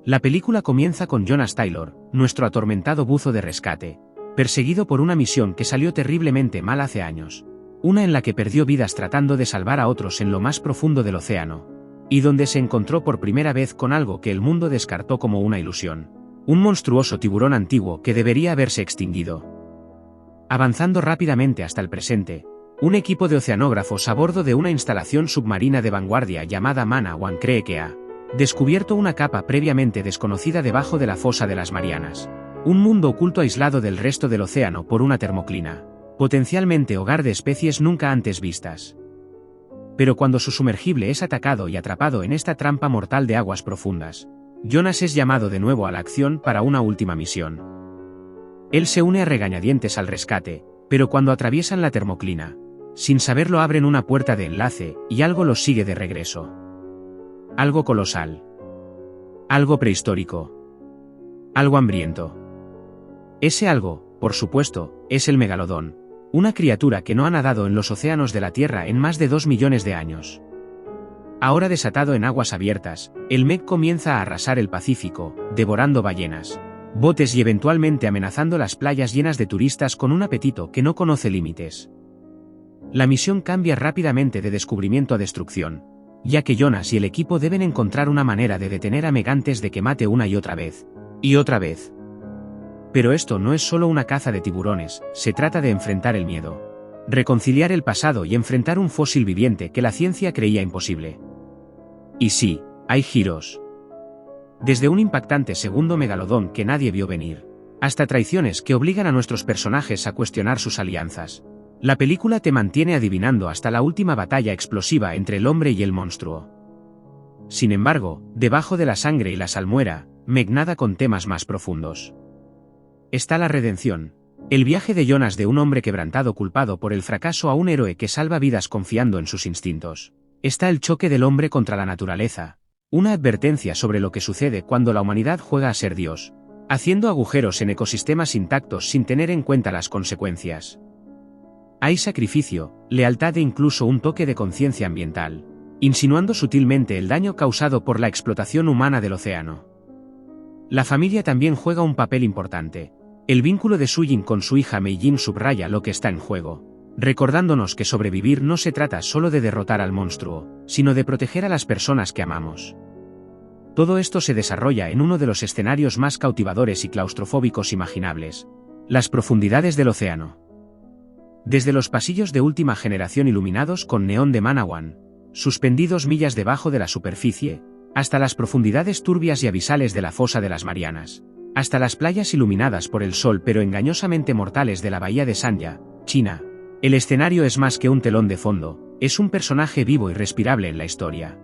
La película comienza con Jonas Taylor, nuestro atormentado buzo de rescate, perseguido por una misión que salió terriblemente mal hace años. Una en la que perdió vidas tratando de salvar a otros en lo más profundo del océano, y donde se encontró por primera vez con algo que el mundo descartó como una ilusión, un monstruoso tiburón antiguo que debería haberse extinguido. Avanzando rápidamente hasta el presente, un equipo de oceanógrafos a bordo de una instalación submarina de vanguardia llamada Mana One cree que ha descubierto una capa previamente desconocida debajo de la fosa de las Marianas, un mundo oculto aislado del resto del océano por una termoclina, potencialmente hogar de especies nunca antes vistas. Pero cuando su sumergible es atacado y atrapado en esta trampa mortal de aguas profundas, Jonas es llamado de nuevo a la acción para una última misión. Él se une a regañadientes al rescate, pero cuando atraviesan la termoclina, sin saberlo abren una puerta de enlace y algo los sigue de regreso. Algo colosal. Algo prehistórico. Algo hambriento. Ese algo, por supuesto, es el megalodón. Una criatura que no ha nadado en los océanos de la Tierra en más de 2 millones de años. Ahora desatado en aguas abiertas, el Meg comienza a arrasar el Pacífico, devorando ballenas, botes y eventualmente amenazando las playas llenas de turistas con un apetito que no conoce límites. La misión cambia rápidamente de descubrimiento a destrucción, ya que Jonas y el equipo deben encontrar una manera de detener a Meg antes de que mate una y otra vez. Y otra vez. Pero esto no es solo una caza de tiburones, se trata de enfrentar el miedo. Reconciliar el pasado y enfrentar un fósil viviente que la ciencia creía imposible. Y sí, hay giros. Desde un impactante segundo megalodón que nadie vio venir, hasta traiciones que obligan a nuestros personajes a cuestionar sus alianzas. La película te mantiene adivinando hasta la última batalla explosiva entre el hombre y el monstruo. Sin embargo, debajo de la sangre y la salmuera, Meg nada con temas más profundos. Está la redención. El viaje de Jonas de un hombre quebrantado culpado por el fracaso a un héroe que salva vidas confiando en sus instintos. Está el choque del hombre contra la naturaleza. Una advertencia sobre lo que sucede cuando la humanidad juega a ser Dios, haciendo agujeros en ecosistemas intactos sin tener en cuenta las consecuencias. Hay sacrificio, lealtad e incluso un toque de conciencia ambiental, insinuando sutilmente el daño causado por la explotación humana del océano. La familia también juega un papel importante. El vínculo de Sujin con su hija Meijin subraya lo que está en juego, recordándonos que sobrevivir no se trata solo de derrotar al monstruo, sino de proteger a las personas que amamos. Todo esto se desarrolla en uno de los escenarios más cautivadores y claustrofóbicos imaginables: las profundidades del océano. Desde los pasillos de última generación iluminados con neón de Manawan, suspendidos millas debajo de la superficie, hasta las profundidades turbias y abisales de la fosa de las Marianas, hasta las playas iluminadas por el sol pero engañosamente mortales de la bahía de Sanya, China. El escenario es más que un telón de fondo, es un personaje vivo y respirable en la historia.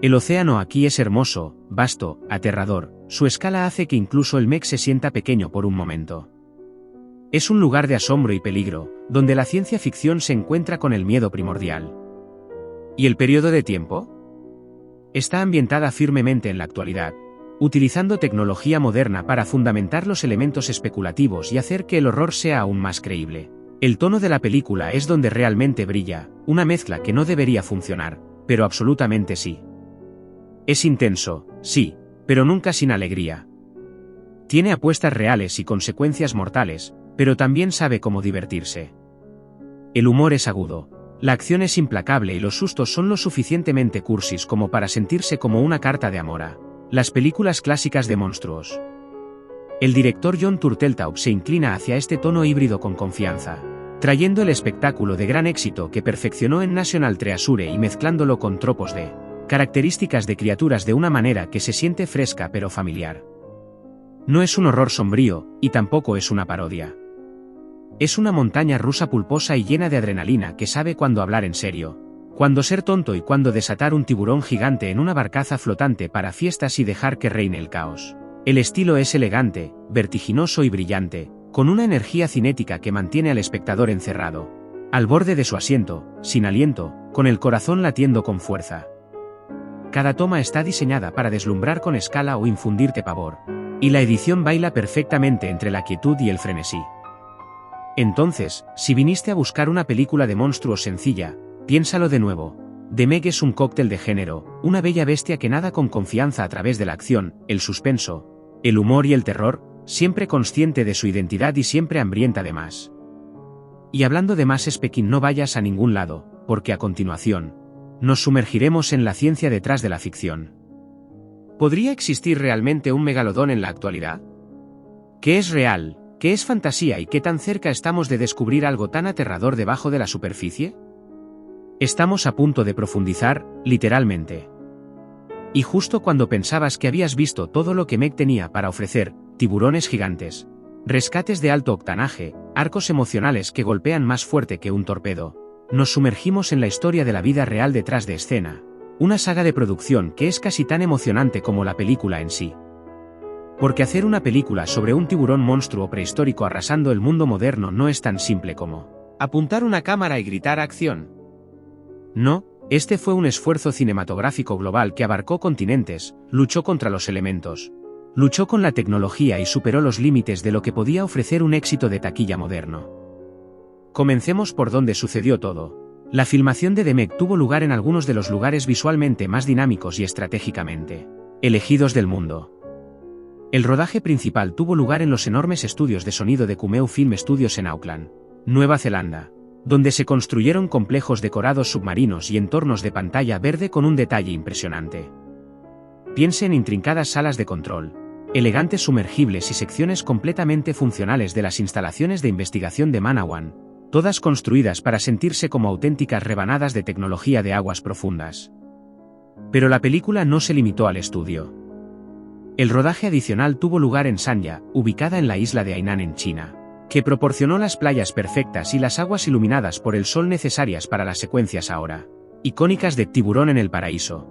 El océano aquí es hermoso, vasto, aterrador, su escala hace que incluso el Meg se sienta pequeño por un momento. Es un lugar de asombro y peligro, donde la ciencia ficción se encuentra con el miedo primordial. ¿Y el periodo de tiempo? Está ambientada firmemente en la actualidad, utilizando tecnología moderna para fundamentar los elementos especulativos y hacer que el horror sea aún más creíble. El tono de la película es donde realmente brilla, una mezcla que no debería funcionar, pero absolutamente sí. Es intenso, sí, pero nunca sin alegría. Tiene apuestas reales y consecuencias mortales, pero también sabe cómo divertirse. El humor es agudo, la acción es implacable y los sustos son lo suficientemente cursis como para sentirse como una carta de amor a las películas clásicas de monstruos. El director Jon Turteltaub se inclina hacia este tono híbrido con confianza, trayendo el espectáculo de gran éxito que perfeccionó en National Treasure y mezclándolo con tropos de características de criaturas de una manera que se siente fresca pero familiar. No es un horror sombrío, y tampoco es una parodia. Es una montaña rusa pulposa y llena de adrenalina que sabe cuándo hablar en serio, cuándo ser tonto y cuándo desatar un tiburón gigante en una barcaza flotante para fiestas y dejar que reine el caos. El estilo es elegante, vertiginoso y brillante, con una energía cinética que mantiene al espectador encerrado, al borde de su asiento, sin aliento, con el corazón latiendo con fuerza. Cada toma está diseñada para deslumbrar con escala o infundirte pavor, y la edición baila perfectamente entre la quietud y el frenesí. Entonces, si viniste a buscar una película de monstruos sencilla, piénsalo de nuevo. The Meg es un cóctel de género, una bella bestia que nada con confianza a través de la acción, el suspenso, el humor y el terror, siempre consciente de su identidad y siempre hambrienta de más. Y hablando de más, Pekín, no vayas a ningún lado, porque a continuación, nos sumergiremos en la ciencia detrás de la ficción. ¿Podría existir realmente un megalodón en la actualidad? ¿Qué es real, qué es fantasía y qué tan cerca estamos de descubrir algo tan aterrador debajo de la superficie? Estamos a punto de profundizar, literalmente. Y justo cuando pensabas que habías visto todo lo que Meg tenía para ofrecer, tiburones gigantes, rescates de alto octanaje, arcos emocionales que golpean más fuerte que un torpedo, nos sumergimos en la historia de la vida real detrás de escena, una saga de producción que es casi tan emocionante como la película en sí. Porque hacer una película sobre un tiburón monstruo prehistórico arrasando el mundo moderno no es tan simple como apuntar una cámara y gritar acción. No, este fue un esfuerzo cinematográfico global que abarcó continentes, luchó contra los elementos, luchó con la tecnología y superó los límites de lo que podía ofrecer un éxito de taquilla moderno. Comencemos por donde sucedió todo. La filmación de The Meg tuvo lugar en algunos de los lugares visualmente más dinámicos y estratégicamente elegidos del mundo. El rodaje principal tuvo lugar en los enormes estudios de sonido de Cumeu Film Studios en Auckland, Nueva Zelanda, donde se construyeron complejos decorados submarinos y entornos de pantalla verde con un detalle impresionante. Piense en intrincadas salas de control, elegantes sumergibles y secciones completamente funcionales de las instalaciones de investigación de Manawan, todas construidas para sentirse como auténticas rebanadas de tecnología de aguas profundas. Pero la película no se limitó al estudio. El rodaje adicional tuvo lugar en Sanya, ubicada en la isla de Hainan en China, que proporcionó las playas perfectas y las aguas iluminadas por el sol necesarias para las secuencias ahora icónicas de Tiburón en el Paraíso.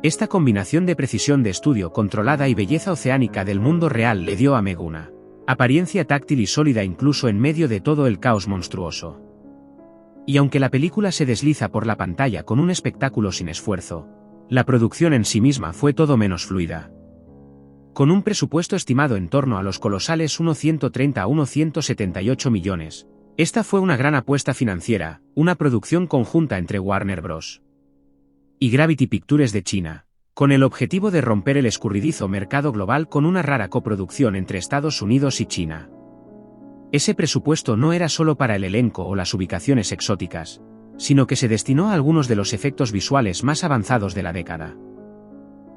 Esta combinación de precisión de estudio controlada y belleza oceánica del mundo real le dio a Meg una apariencia táctil y sólida incluso en medio de todo el caos monstruoso. Y aunque la película se desliza por la pantalla con un espectáculo sin esfuerzo, la producción en sí misma fue todo menos fluida. Con un presupuesto estimado en torno a los colosales 130 a 178 millones, esta fue una gran apuesta financiera, una producción conjunta entre Warner Bros. Y Gravity Pictures de China, con el objetivo de romper el escurridizo mercado global con una rara coproducción entre Estados Unidos y China. Ese presupuesto no era solo para el elenco o las ubicaciones exóticas, sino que se destinó a algunos de los efectos visuales más avanzados de la década.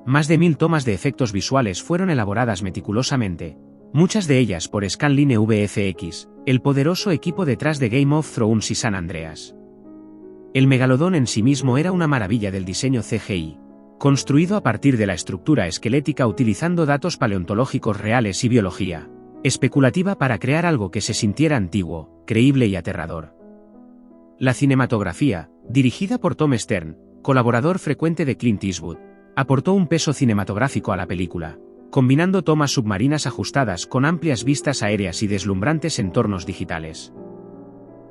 Más de 1000 tomas de efectos visuales fueron elaboradas meticulosamente, muchas de ellas por Scanline VFX, el poderoso equipo detrás de Game of Thrones y San Andreas. El megalodón en sí mismo era una maravilla del diseño CGI, construido a partir de la estructura esquelética utilizando datos paleontológicos reales y biología especulativa para crear algo que se sintiera antiguo, creíble y aterrador. La cinematografía, dirigida por Tom Stern, colaborador frecuente de Clint Eastwood, aportó un peso cinematográfico a la película, combinando tomas submarinas ajustadas con amplias vistas aéreas y deslumbrantes entornos digitales.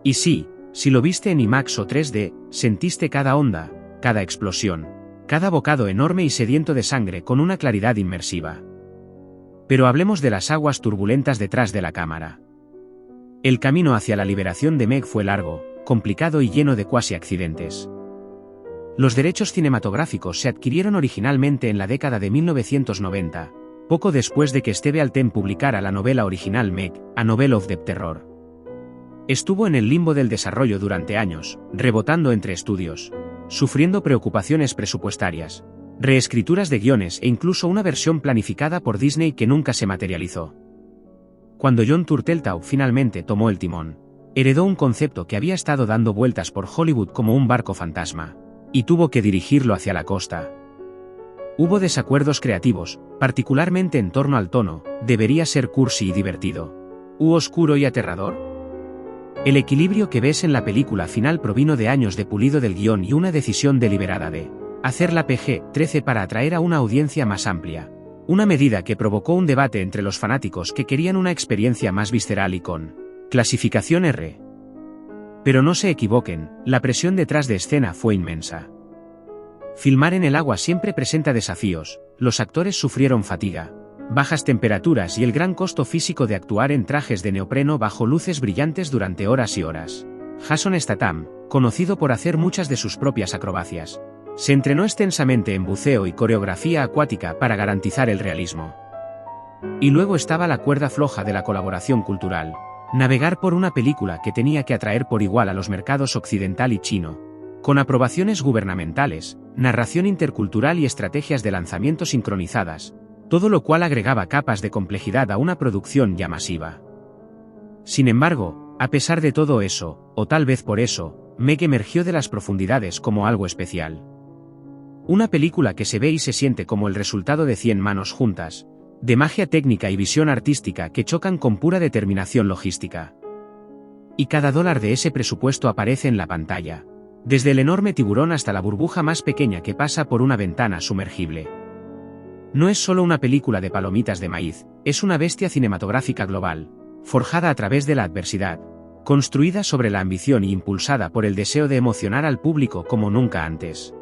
Y sí, si lo viste en IMAX o 3D, sentiste cada onda, cada explosión, cada bocado enorme y sediento de sangre con una claridad inmersiva. Pero hablemos de las aguas turbulentas detrás de la cámara. El camino hacia la liberación de Meg fue largo, complicado y lleno de cuasi accidentes. Los derechos cinematográficos se adquirieron originalmente en la década de 1990, poco después de que Steve Alten publicara la novela original Meg, A Novel of the Terror. Estuvo en el limbo del desarrollo durante años, rebotando entre estudios, sufriendo preocupaciones presupuestarias, reescrituras de guiones e incluso una versión planificada por Disney que nunca se materializó. Cuando John Turteltaub finalmente tomó el timón, heredó un concepto que había estado dando vueltas por Hollywood como un barco fantasma, y tuvo que dirigirlo hacia la costa. Hubo desacuerdos creativos, particularmente en torno al tono, debería ser cursi y divertido, u oscuro y aterrador. El equilibrio que ves en la película final provino de años de pulido del guión y una decisión deliberada de hacerla PG-13 para atraer a una audiencia más amplia, una medida que provocó un debate entre los fanáticos que querían una experiencia más visceral y con clasificación R. Pero no se equivoquen, la presión detrás de escena fue inmensa. Filmar en el agua siempre presenta desafíos, los actores sufrieron fatiga, bajas temperaturas y el gran costo físico de actuar en trajes de neopreno bajo luces brillantes durante horas y horas. Jason Statham, conocido por hacer muchas de sus propias acrobacias, se entrenó extensamente en buceo y coreografía acuática para garantizar el realismo. Y luego estaba la cuerda floja de la colaboración cultural. Navegar por una película que tenía que atraer por igual a los mercados occidental y chino, con aprobaciones gubernamentales, narración intercultural y estrategias de lanzamiento sincronizadas, todo lo cual agregaba capas de complejidad a una producción ya masiva. Sin embargo, a pesar de todo eso, o tal vez por eso, Meg emergió de las profundidades como algo especial. Una película que se ve y se siente como el resultado de 100 manos juntas, de magia técnica y visión artística que chocan con pura determinación logística. Y cada dólar de ese presupuesto aparece en la pantalla, desde el enorme tiburón hasta la burbuja más pequeña que pasa por una ventana sumergible. No es solo una película de palomitas de maíz, es una bestia cinematográfica global, forjada a través de la adversidad, construida sobre la ambición y impulsada por el deseo de emocionar al público como nunca antes.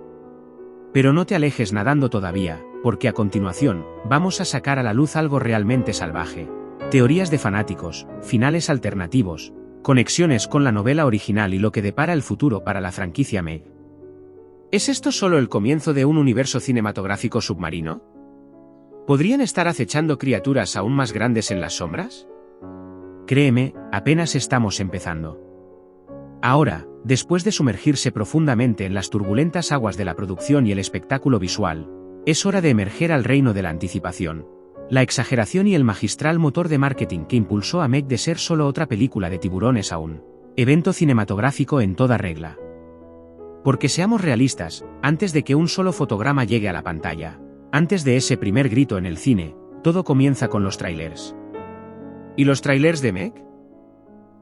Pero no te alejes nadando todavía, porque a continuación, vamos a sacar a la luz algo realmente salvaje. Teorías de fanáticos, finales alternativos, conexiones con la novela original y lo que depara el futuro para la franquicia Meg. ¿Es esto solo el comienzo de un universo cinematográfico submarino? ¿Podrían estar acechando criaturas aún más grandes en las sombras? Créeme, apenas estamos empezando. Ahora, después de sumergirse profundamente en las turbulentas aguas de la producción y el espectáculo visual, es hora de emerger al reino de la anticipación, La exageración y el magistral motor de marketing que impulsó a Meg de ser solo otra película de tiburones a un evento cinematográfico en toda regla. Porque seamos realistas, antes de que un solo fotograma llegue a la pantalla, antes de ese primer grito en el cine, todo comienza con los trailers. ¿Y los trailers de Meg?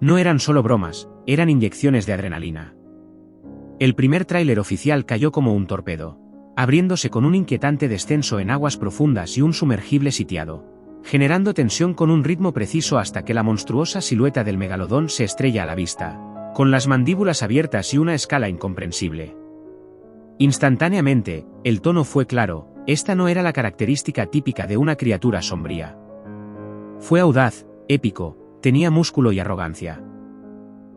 No eran solo bromas, eran inyecciones de adrenalina. El primer tráiler oficial cayó como un torpedo, abriéndose con un inquietante descenso en aguas profundas y un sumergible sitiado, generando tensión con un ritmo preciso hasta que la monstruosa silueta del megalodón se estrella a la vista, con las mandíbulas abiertas y una escala incomprensible. Instantáneamente, el tono fue claro, esta no era la característica típica de una criatura sombría. Fue audaz, épico, tenía músculo y arrogancia.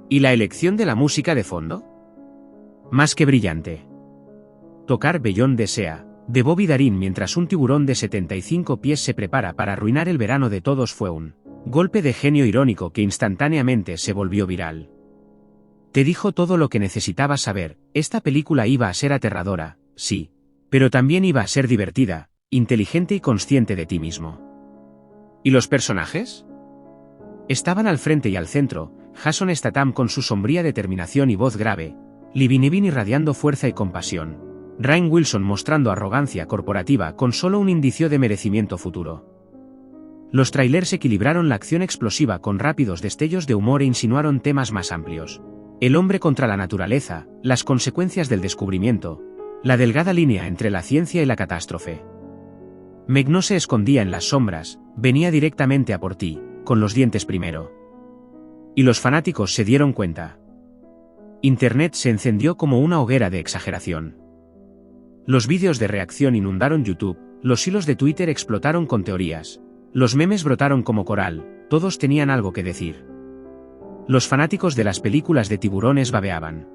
¿Y la elección de la música de fondo? Más que brillante. Tocar Beyond the Sea, de Bobby Darin mientras un tiburón de 75 pies se prepara para arruinar el verano de todos fue un golpe de genio irónico que instantáneamente se volvió viral. Te dijo todo lo que necesitabas saber, esta película iba a ser aterradora, sí, pero también iba a ser divertida, inteligente y consciente de ti mismo. ¿Y los personajes? Estaban al frente y al centro, Jason Statham con su sombría determinación y voz grave, Libby Nevin irradiando fuerza y compasión, Rainn Wilson mostrando arrogancia corporativa con solo un indicio de merecimiento futuro. Los trailers equilibraron la acción explosiva con rápidos destellos de humor e insinuaron temas más amplios. El hombre contra la naturaleza, las consecuencias del descubrimiento, la delgada línea entre la ciencia y la catástrofe. Meg no se escondía en las sombras, venía directamente a por ti, con los dientes primero. Y los fanáticos se dieron cuenta. Internet se encendió como una hoguera de exageración. Los vídeos de reacción inundaron YouTube, los hilos de Twitter explotaron con teorías, los memes brotaron como coral, todos tenían algo que decir. Los fanáticos de las películas de tiburones babeaban.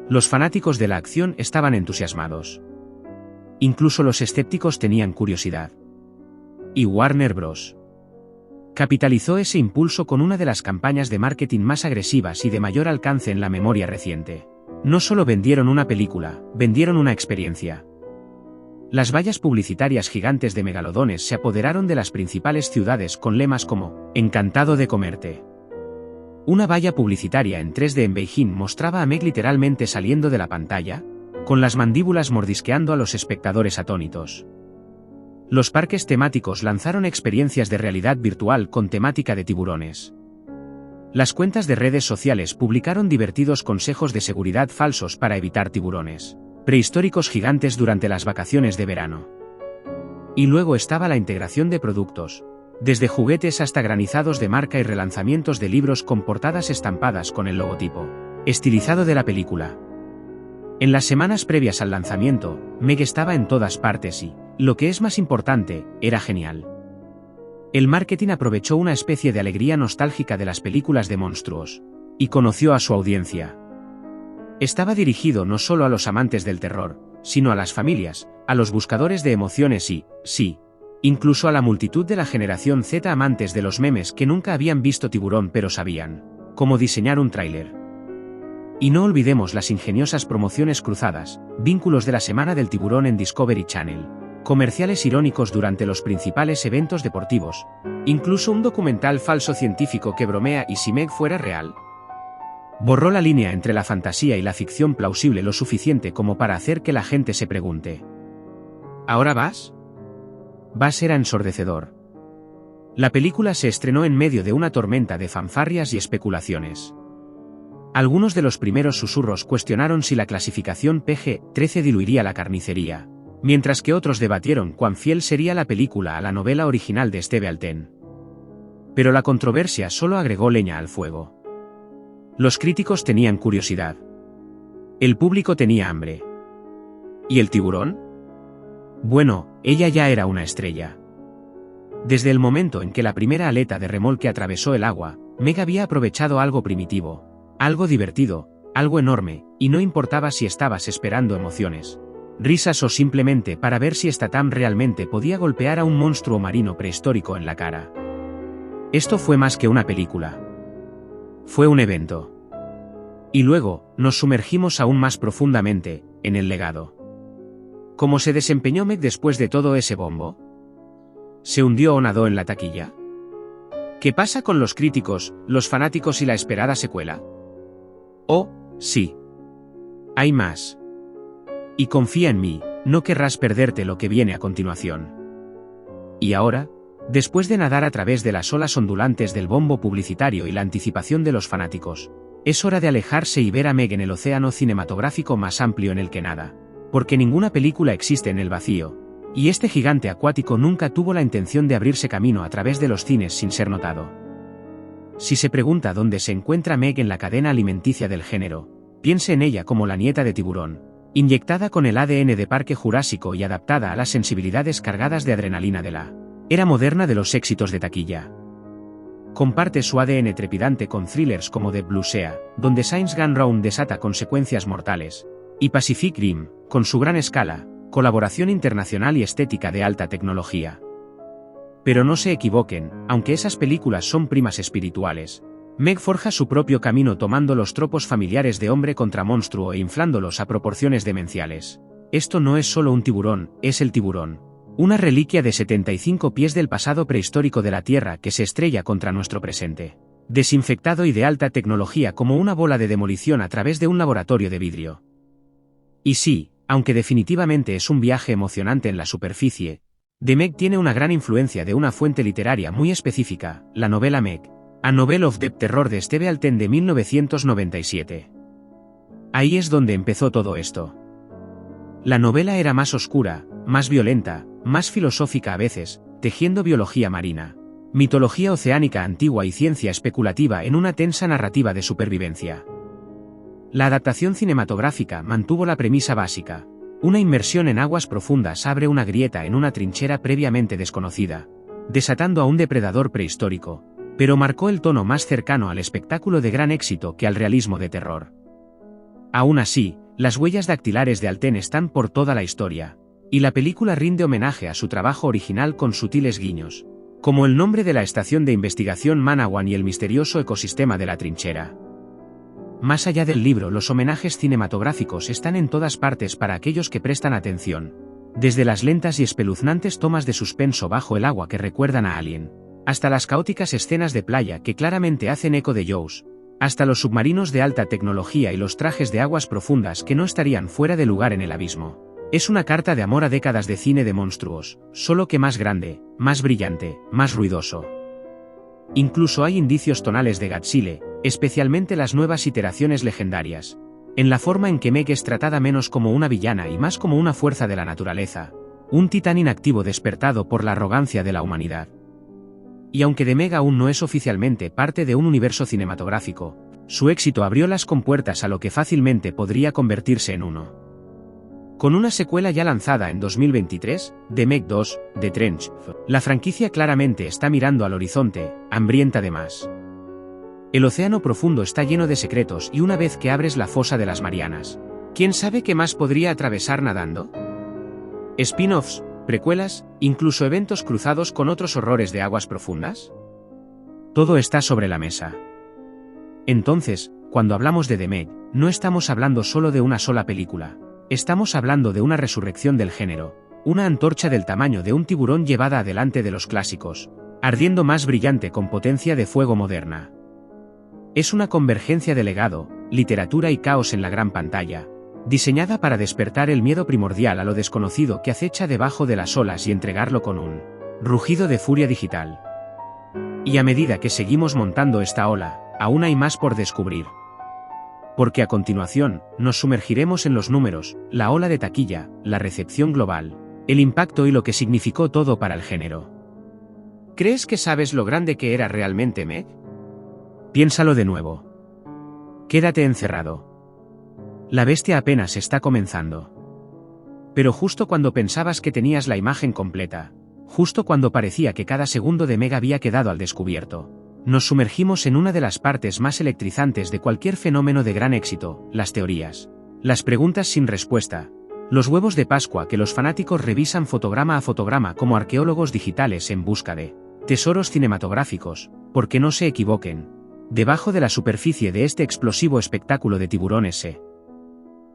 Los fanáticos de la acción estaban entusiasmados. Incluso los escépticos tenían curiosidad. Y Warner Bros. Capitalizó ese impulso con una de las campañas de marketing más agresivas y de mayor alcance en la memoria reciente. No solo vendieron una película, vendieron una experiencia. Las vallas publicitarias gigantes de megalodones se apoderaron de las principales ciudades con lemas como "Encantado de comerte". Una valla publicitaria en 3D en Beijing mostraba a Meg literalmente saliendo de la pantalla, con las mandíbulas mordisqueando a los espectadores atónitos. Los parques temáticos lanzaron experiencias de realidad virtual con temática de tiburones. Las cuentas de redes sociales publicaron divertidos consejos de seguridad falsos para evitar tiburones prehistóricos gigantes durante las vacaciones de verano. Y luego estaba la integración de productos, desde juguetes hasta granizados de marca y relanzamientos de libros con portadas estampadas con el logotipo estilizado de la película. En las semanas previas al lanzamiento, Meg estaba en todas partes y, lo que es más importante, era genial. El marketing aprovechó una especie de alegría nostálgica de las películas de monstruos, y conoció a su audiencia. Estaba dirigido no solo a los amantes del terror, sino a las familias, a los buscadores de emociones y, sí, incluso a la multitud de la generación Z amantes de los memes que nunca habían visto tiburón pero sabían cómo diseñar un tráiler. Y no olvidemos las ingeniosas promociones cruzadas, vínculos de la semana del tiburón en Discovery Channel, comerciales irónicos durante los principales eventos deportivos, incluso un documental falso científico que bromea ¿y si Meg fuera real? Borró la línea entre la fantasía y la ficción plausible lo suficiente como para hacer que la gente se pregunte: ¿ahora vas? Era ensordecedor. La película se estrenó en medio de una tormenta de fanfarrias y especulaciones. Algunos de los primeros susurros cuestionaron si la clasificación PG-13 diluiría la carnicería, mientras que otros debatieron cuán fiel sería la película a la novela original de Steve Alten. Pero la controversia solo agregó leña al fuego. Los críticos tenían curiosidad. El público tenía hambre. ¿Y el tiburón? Bueno, ella ya era una estrella. Desde el momento en que la primera aleta de remolque atravesó el agua, Meg había aprovechado algo primitivo, algo divertido, algo enorme, y no importaba si estabas esperando emociones, risas o simplemente para ver si Statham realmente podía golpear a un monstruo marino prehistórico en la cara. Esto fue más que una película. Fue un evento. Y luego, nos sumergimos aún más profundamente, en el legado. ¿Cómo se desempeñó Meg después de todo ese bombo? ¿Se hundió o nadó en la taquilla? ¿Qué pasa con los críticos, los fanáticos y la esperada secuela? Oh, sí. Hay más. Y confía en mí, no querrás perderte lo que viene a continuación. Y ahora, después de nadar a través de las olas ondulantes del bombo publicitario y la anticipación de los fanáticos, es hora de alejarse y ver a Meg en el océano cinematográfico más amplio en el que nada. Porque ninguna película existe en el vacío, y este gigante acuático nunca tuvo la intención de abrirse camino a través de los cines sin ser notado. Si se pregunta dónde se encuentra Meg en la cadena alimenticia del género, piense en ella como la nieta de tiburón, inyectada con el ADN de Parque Jurásico y adaptada a las sensibilidades cargadas de adrenalina de la era moderna de los éxitos de taquilla. Comparte su ADN trepidante con thrillers como The Blue Sea, donde Saints Gone Wrong desata consecuencias mortales, y Pacific Rim, con su gran escala, colaboración internacional y estética de alta tecnología. Pero no se equivoquen, aunque esas películas son primas espirituales, Meg forja su propio camino tomando los tropos familiares de hombre contra monstruo e inflándolos a proporciones demenciales. Esto no es solo un tiburón, es el tiburón. Una reliquia de 75 pies del pasado prehistórico de la Tierra que se estrella contra nuestro presente. Desinfectado y de alta tecnología como una bola de demolición a través de un laboratorio de vidrio. Y sí, aunque definitivamente es un viaje emocionante en la superficie, The Meg tiene una gran influencia de una fuente literaria muy específica, la novela Meg, A Novel of Deep Terror de Steve Alten de 1997. Ahí es donde empezó todo esto. La novela era más oscura, más violenta, más filosófica a veces, tejiendo biología marina, mitología oceánica antigua y ciencia especulativa en una tensa narrativa de supervivencia. La adaptación cinematográfica mantuvo la premisa básica. Una inmersión en aguas profundas abre una grieta en una trinchera previamente desconocida, desatando a un depredador prehistórico, pero marcó el tono más cercano al espectáculo de gran éxito que al realismo de terror. Aún así, las huellas dactilares de Alten están por toda la historia, y la película rinde homenaje a su trabajo original con sutiles guiños, como el nombre de la estación de investigación Manawan y el misterioso ecosistema de la trinchera. Más allá del libro, los homenajes cinematográficos están en todas partes para aquellos que prestan atención, desde las lentas y espeluznantes tomas de suspenso bajo el agua que recuerdan a Alien, hasta las caóticas escenas de playa que claramente hacen eco de Jaws, hasta los submarinos de alta tecnología y los trajes de aguas profundas que no estarían fuera de lugar en el abismo. Es una carta de amor a décadas de cine de monstruos, solo que más grande, más brillante, más ruidoso. Incluso hay indicios tonales de Godzilla, especialmente las nuevas iteraciones legendarias, en la forma en que Meg es tratada menos como una villana y más como una fuerza de la naturaleza, un titán inactivo despertado por la arrogancia de la humanidad. Y aunque The Meg aún no es oficialmente parte de un universo cinematográfico, su éxito abrió las compuertas a lo que fácilmente podría convertirse en uno. Con una secuela ya lanzada en 2023, The Meg 2, The Trench, la franquicia claramente está mirando al horizonte, hambrienta de más. El océano profundo está lleno de secretos y una vez que abres la fosa de las Marianas, ¿quién sabe qué más podría atravesar nadando? ¿Spin-offs, precuelas, incluso eventos cruzados con otros horrores de aguas profundas? Todo está sobre la mesa. Entonces, cuando hablamos de The Meg, no estamos hablando solo de una sola película. Estamos hablando de una resurrección del género, una antorcha del tamaño de un tiburón llevada adelante de los clásicos, ardiendo más brillante con potencia de fuego moderna. Es una convergencia de legado, literatura y caos en la gran pantalla, diseñada para despertar el miedo primordial a lo desconocido que acecha debajo de las olas y entregarlo con un rugido de furia digital. Y a medida que seguimos montando esta ola, aún hay más por descubrir. Porque a continuación, nos sumergiremos en los números, la ola de taquilla, la recepción global, el impacto y lo que significó todo para el género. ¿Crees que sabes lo grande que era realmente Meg? Piénsalo de nuevo. Quédate encerrado. La bestia apenas está comenzando. Pero justo cuando pensabas que tenías la imagen completa, justo cuando parecía que cada segundo de Meg había quedado al descubierto, nos sumergimos en una de las partes más electrizantes de cualquier fenómeno de gran éxito, las teorías. Las preguntas sin respuesta. Los huevos de Pascua que los fanáticos revisan fotograma a fotograma como arqueólogos digitales en busca de tesoros cinematográficos, porque no se equivoquen. Debajo de la superficie de este explosivo espectáculo de tiburones se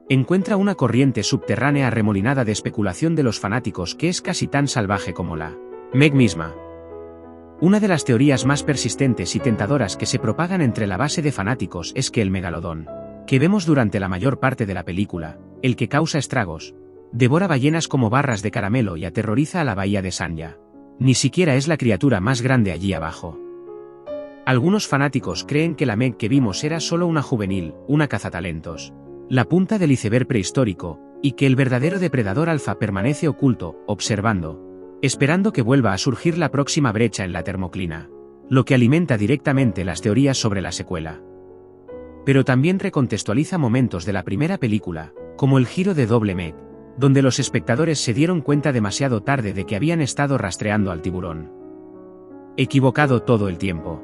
encuentra una corriente subterránea arremolinada de especulación de los fanáticos que es casi tan salvaje como la Meg misma. Una de las teorías más persistentes y tentadoras que se propagan entre la base de fanáticos es que el megalodón, que vemos durante la mayor parte de la película, el que causa estragos, devora ballenas como barras de caramelo y aterroriza a la bahía de Sanya, ni siquiera es la criatura más grande allí abajo. Algunos fanáticos creen que la Meg que vimos era solo una juvenil, una cazatalentos, la punta del iceberg prehistórico, y que el verdadero depredador alfa permanece oculto, observando, esperando que vuelva a surgir la próxima brecha en la termoclina, lo que alimenta directamente las teorías sobre la secuela. Pero también recontextualiza momentos de la primera película, como el giro de doble Meg, donde los espectadores se dieron cuenta demasiado tarde de que habían estado rastreando al tiburón. Equivocado todo el tiempo.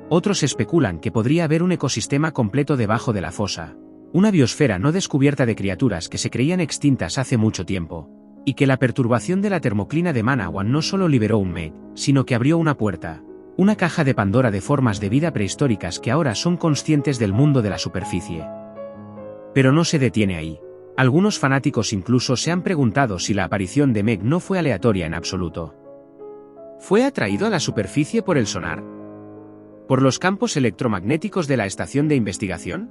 Otros especulan que podría haber un ecosistema completo debajo de la fosa, una biosfera no descubierta de criaturas que se creían extintas hace mucho tiempo, y que la perturbación de la termoclina de Manawan no solo liberó un Meg, sino que abrió una puerta, una caja de Pandora de formas de vida prehistóricas que ahora son conscientes del mundo de la superficie. Pero no se detiene ahí. Algunos fanáticos incluso se han preguntado si la aparición de Meg no fue aleatoria en absoluto. ¿Fue atraído a la superficie por el sonar? ¿Por los campos electromagnéticos de la estación de investigación?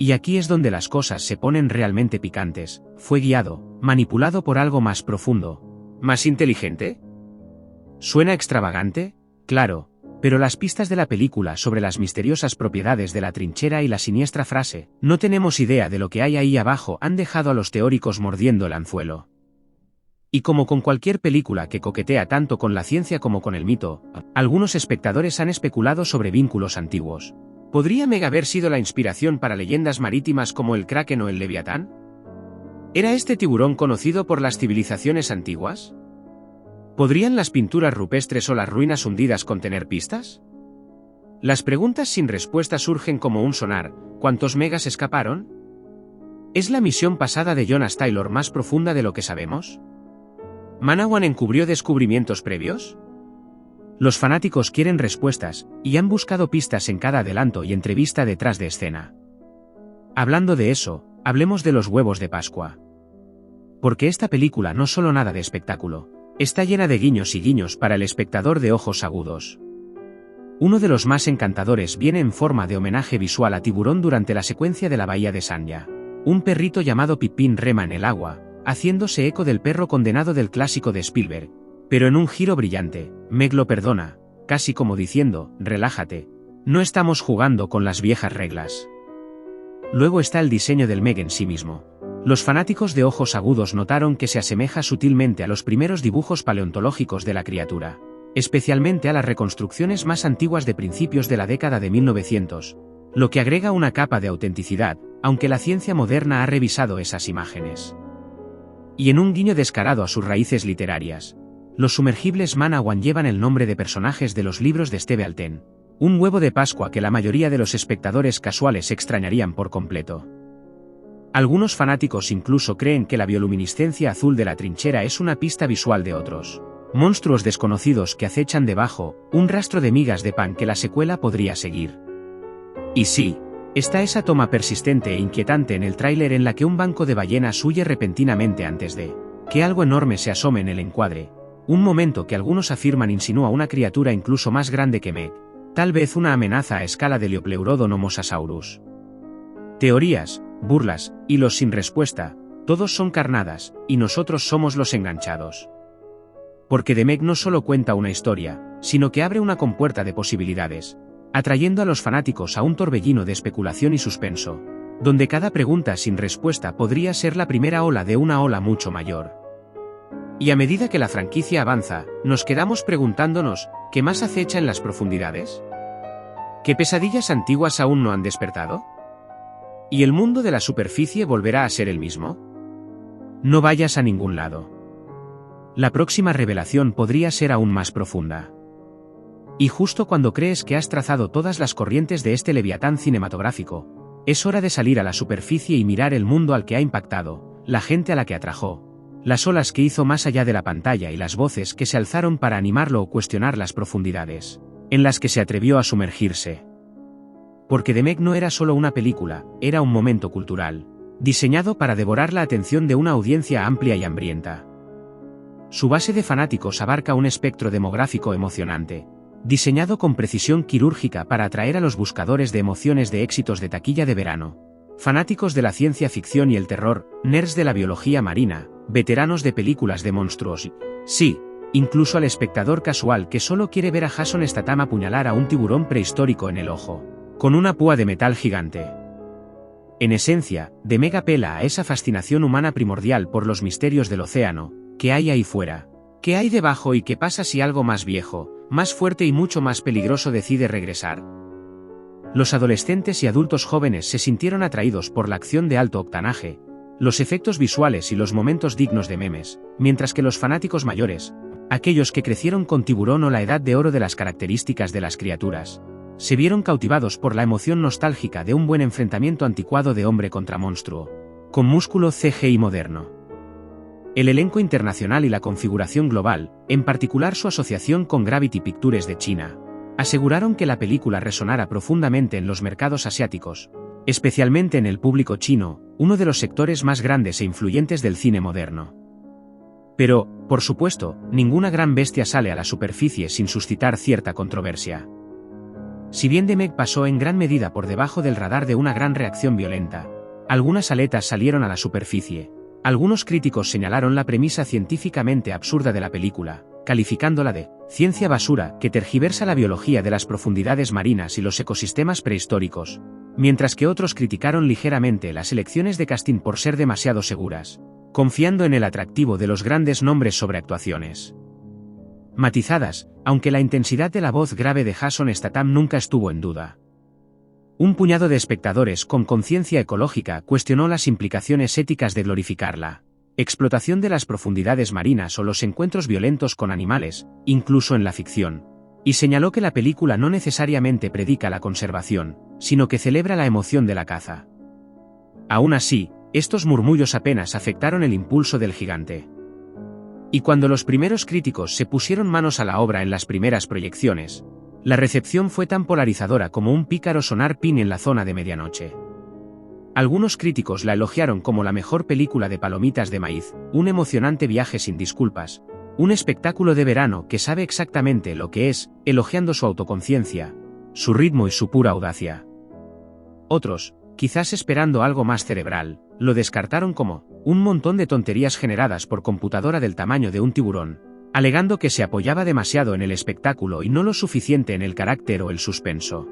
Y aquí es donde las cosas se ponen realmente picantes, ¿fue guiado, manipulado por algo más profundo, más inteligente? ¿Suena extravagante? Claro, pero las pistas de la película sobre las misteriosas propiedades de la trinchera y la siniestra frase, no tenemos idea de lo que hay ahí abajo, han dejado a los teóricos mordiendo el anzuelo. Y como con cualquier película que coquetea tanto con la ciencia como con el mito, algunos espectadores han especulado sobre vínculos antiguos. ¿Podría Meg haber sido la inspiración para leyendas marítimas como el Kraken o el Leviatán? ¿Era este tiburón conocido por las civilizaciones antiguas? ¿Podrían las pinturas rupestres o las ruinas hundidas contener pistas? Las preguntas sin respuesta surgen como un sonar. ¿Cuántos megas escaparon? ¿Es la misión pasada de Jonas Taylor más profunda de lo que sabemos? ¿Manawan encubrió descubrimientos previos? Los fanáticos quieren respuestas, y han buscado pistas en cada adelanto y entrevista detrás de escena. Hablando de eso, hablemos de los huevos de Pascua. Porque esta película no solo nada de espectáculo, está llena de guiños y guiños para el espectador de ojos agudos. Uno de los más encantadores viene en forma de homenaje visual a Tiburón durante la secuencia de la bahía de Sanya. Un perrito llamado Pipín rema en el agua, haciéndose eco del perro condenado del clásico de Spielberg, pero en un giro brillante, Meg lo perdona, casi como diciendo, relájate, no estamos jugando con las viejas reglas. Luego está el diseño del Meg en sí mismo. Los fanáticos de ojos agudos notaron que se asemeja sutilmente a los primeros dibujos paleontológicos de la criatura, especialmente a las reconstrucciones más antiguas de principios de la década de 1900, lo que agrega una capa de autenticidad, aunque la ciencia moderna ha revisado esas imágenes. Y en un guiño descarado a sus raíces literarias, los sumergibles Manawan llevan el nombre de personajes de los libros de Steve Alten, un huevo de Pascua que la mayoría de los espectadores casuales extrañarían por completo. Algunos fanáticos incluso creen que la bioluminiscencia azul de la trinchera es una pista visual de otros monstruos desconocidos que acechan debajo, un rastro de migas de pan que la secuela podría seguir. Y sí, está esa toma persistente e inquietante en el tráiler en la que un banco de ballenas huye repentinamente antes de que algo enorme se asome en el encuadre, un momento que algunos afirman insinúa una criatura incluso más grande que Meg, tal vez una amenaza a escala de Liopleurodon o Mosasaurus. Teorías, burlas, y los sin respuesta, todos son carnadas, y nosotros somos los enganchados. Porque The Meg no solo cuenta una historia, sino que abre una compuerta de posibilidades, atrayendo a los fanáticos a un torbellino de especulación y suspenso, donde cada pregunta sin respuesta podría ser la primera ola de una ola mucho mayor. Y a medida que la franquicia avanza, nos quedamos preguntándonos, ¿qué más acecha en las profundidades? ¿Qué pesadillas antiguas aún no han despertado? ¿Y el mundo de la superficie volverá a ser el mismo? No vayas a ningún lado. La próxima revelación podría ser aún más profunda. Y justo cuando crees que has trazado todas las corrientes de este leviatán cinematográfico, es hora de salir a la superficie y mirar el mundo al que ha impactado, la gente a la que atrajo, las olas que hizo más allá de la pantalla y las voces que se alzaron para animarlo o cuestionar las profundidades en las que se atrevió a sumergirse. Porque The Meg no era solo una película, era un momento cultural, diseñado para devorar la atención de una audiencia amplia y hambrienta. Su base de fanáticos abarca un espectro demográfico emocionante, diseñado con precisión quirúrgica para atraer a los buscadores de emociones de éxitos de taquilla de verano. Fanáticos de la ciencia ficción y el terror, nerds de la biología marina, veteranos de películas de monstruos. Sí, incluso al espectador casual que solo quiere ver a Jason Statham apuñalar a un tiburón prehistórico en el ojo, con una púa de metal gigante. En esencia, The Meg apela a esa fascinación humana primordial por los misterios del océano, que hay ahí fuera, que hay debajo y qué pasa si algo más viejo, más fuerte y mucho más peligroso decide regresar. Los adolescentes y adultos jóvenes se sintieron atraídos por la acción de alto octanaje, los efectos visuales y los momentos dignos de memes, mientras que los fanáticos mayores, aquellos que crecieron con Tiburón o la edad de oro de las características de las criaturas, se vieron cautivados por la emoción nostálgica de un buen enfrentamiento anticuado de hombre contra monstruo, con músculo CGI moderno. El elenco internacional y la configuración global, en particular su asociación con Gravity Pictures de China, aseguraron que la película resonara profundamente en los mercados asiáticos, especialmente en el público chino, uno de los sectores más grandes e influyentes del cine moderno. Pero, por supuesto, ninguna gran bestia sale a la superficie sin suscitar cierta controversia. Si bien The Meg pasó en gran medida por debajo del radar de una gran reacción violenta, algunas aletas salieron a la superficie. Algunos críticos señalaron la premisa científicamente absurda de la película, calificándola de ciencia basura que tergiversa la biología de las profundidades marinas y los ecosistemas prehistóricos, mientras que otros criticaron ligeramente las elecciones de casting por ser demasiado seguras, confiando en el atractivo de los grandes nombres sobre actuaciones matizadas, aunque la intensidad de la voz grave de Jason Statham nunca estuvo en duda. Un puñado de espectadores con conciencia ecológica cuestionó las implicaciones éticas de glorificar la explotación de las profundidades marinas o los encuentros violentos con animales, incluso en la ficción, y señaló que la película no necesariamente predica la conservación, sino que celebra la emoción de la caza. Aún así, estos murmullos apenas afectaron el impulso del gigante. Y cuando los primeros críticos se pusieron manos a la obra en las primeras proyecciones, la recepción fue tan polarizadora como un pícaro sonar pin en la zona de medianoche. Algunos críticos la elogiaron como la mejor película de palomitas de maíz, un emocionante viaje sin disculpas, un espectáculo de verano que sabe exactamente lo que es, elogiando su autoconciencia, su ritmo y su pura audacia. Otros, quizás esperando algo más cerebral, lo descartaron como un montón de tonterías generadas por computadora del tamaño de un tiburón, alegando que se apoyaba demasiado en el espectáculo y no lo suficiente en el carácter o el suspenso.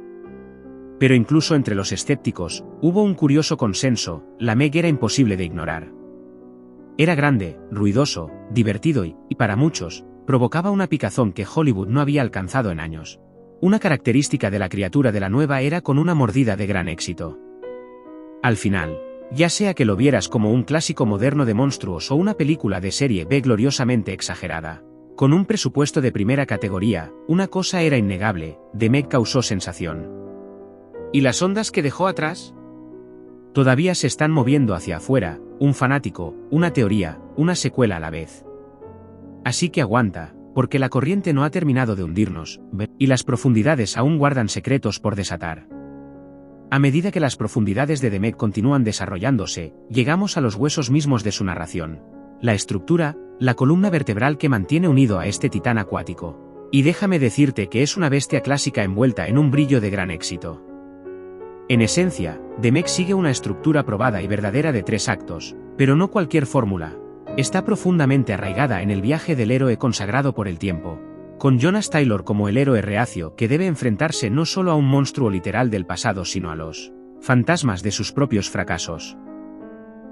Pero incluso entre los escépticos, hubo un curioso consenso: la Meg era imposible de ignorar. Era grande, ruidoso, divertido y, para muchos, provocaba una picazón que Hollywood no había alcanzado en años. Una característica de la criatura de la nueva era con una mordida de gran éxito. Al final, ya sea que lo vieras como un clásico moderno de monstruos o una película de serie B gloriosamente exagerada, con un presupuesto de primera categoría, una cosa era innegable: The Meg causó sensación. ¿Y las ondas que dejó atrás? Todavía se están moviendo hacia afuera, un fanático, una teoría, una secuela a la vez. Así que aguanta, porque la corriente no ha terminado de hundirnos, y las profundidades aún guardan secretos por desatar. A medida que las profundidades de The Meg continúan desarrollándose, llegamos a los huesos mismos de su narración. La estructura, la columna vertebral que mantiene unido a este titán acuático. Y déjame decirte que es una bestia clásica envuelta en un brillo de gran éxito. En esencia, The Meg sigue una estructura probada y verdadera de 3 actos, pero no cualquier fórmula. Está profundamente arraigada en el viaje del héroe consagrado por el tiempo, con Jonas Taylor como el héroe reacio que debe enfrentarse no solo a un monstruo literal del pasado sino a los fantasmas de sus propios fracasos.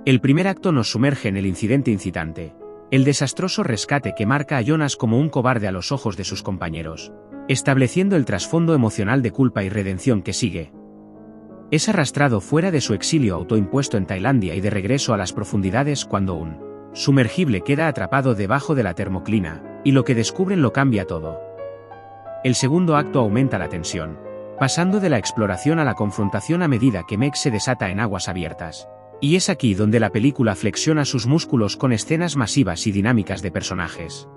El primer acto nos sumerge en el incidente incitante, el desastroso rescate que marca a Jonas como un cobarde a los ojos de sus compañeros, estableciendo el trasfondo emocional de culpa y redención que sigue. Es arrastrado fuera de su exilio autoimpuesto en Tailandia y de regreso a las profundidades cuando un sumergible queda atrapado debajo de la termoclina, y lo que descubren lo cambia todo. El segundo acto aumenta la tensión, pasando de la exploración a la confrontación a medida que Meg se desata en aguas abiertas. Y es aquí donde la película flexiona sus músculos con escenas masivas y dinámicas de personajes.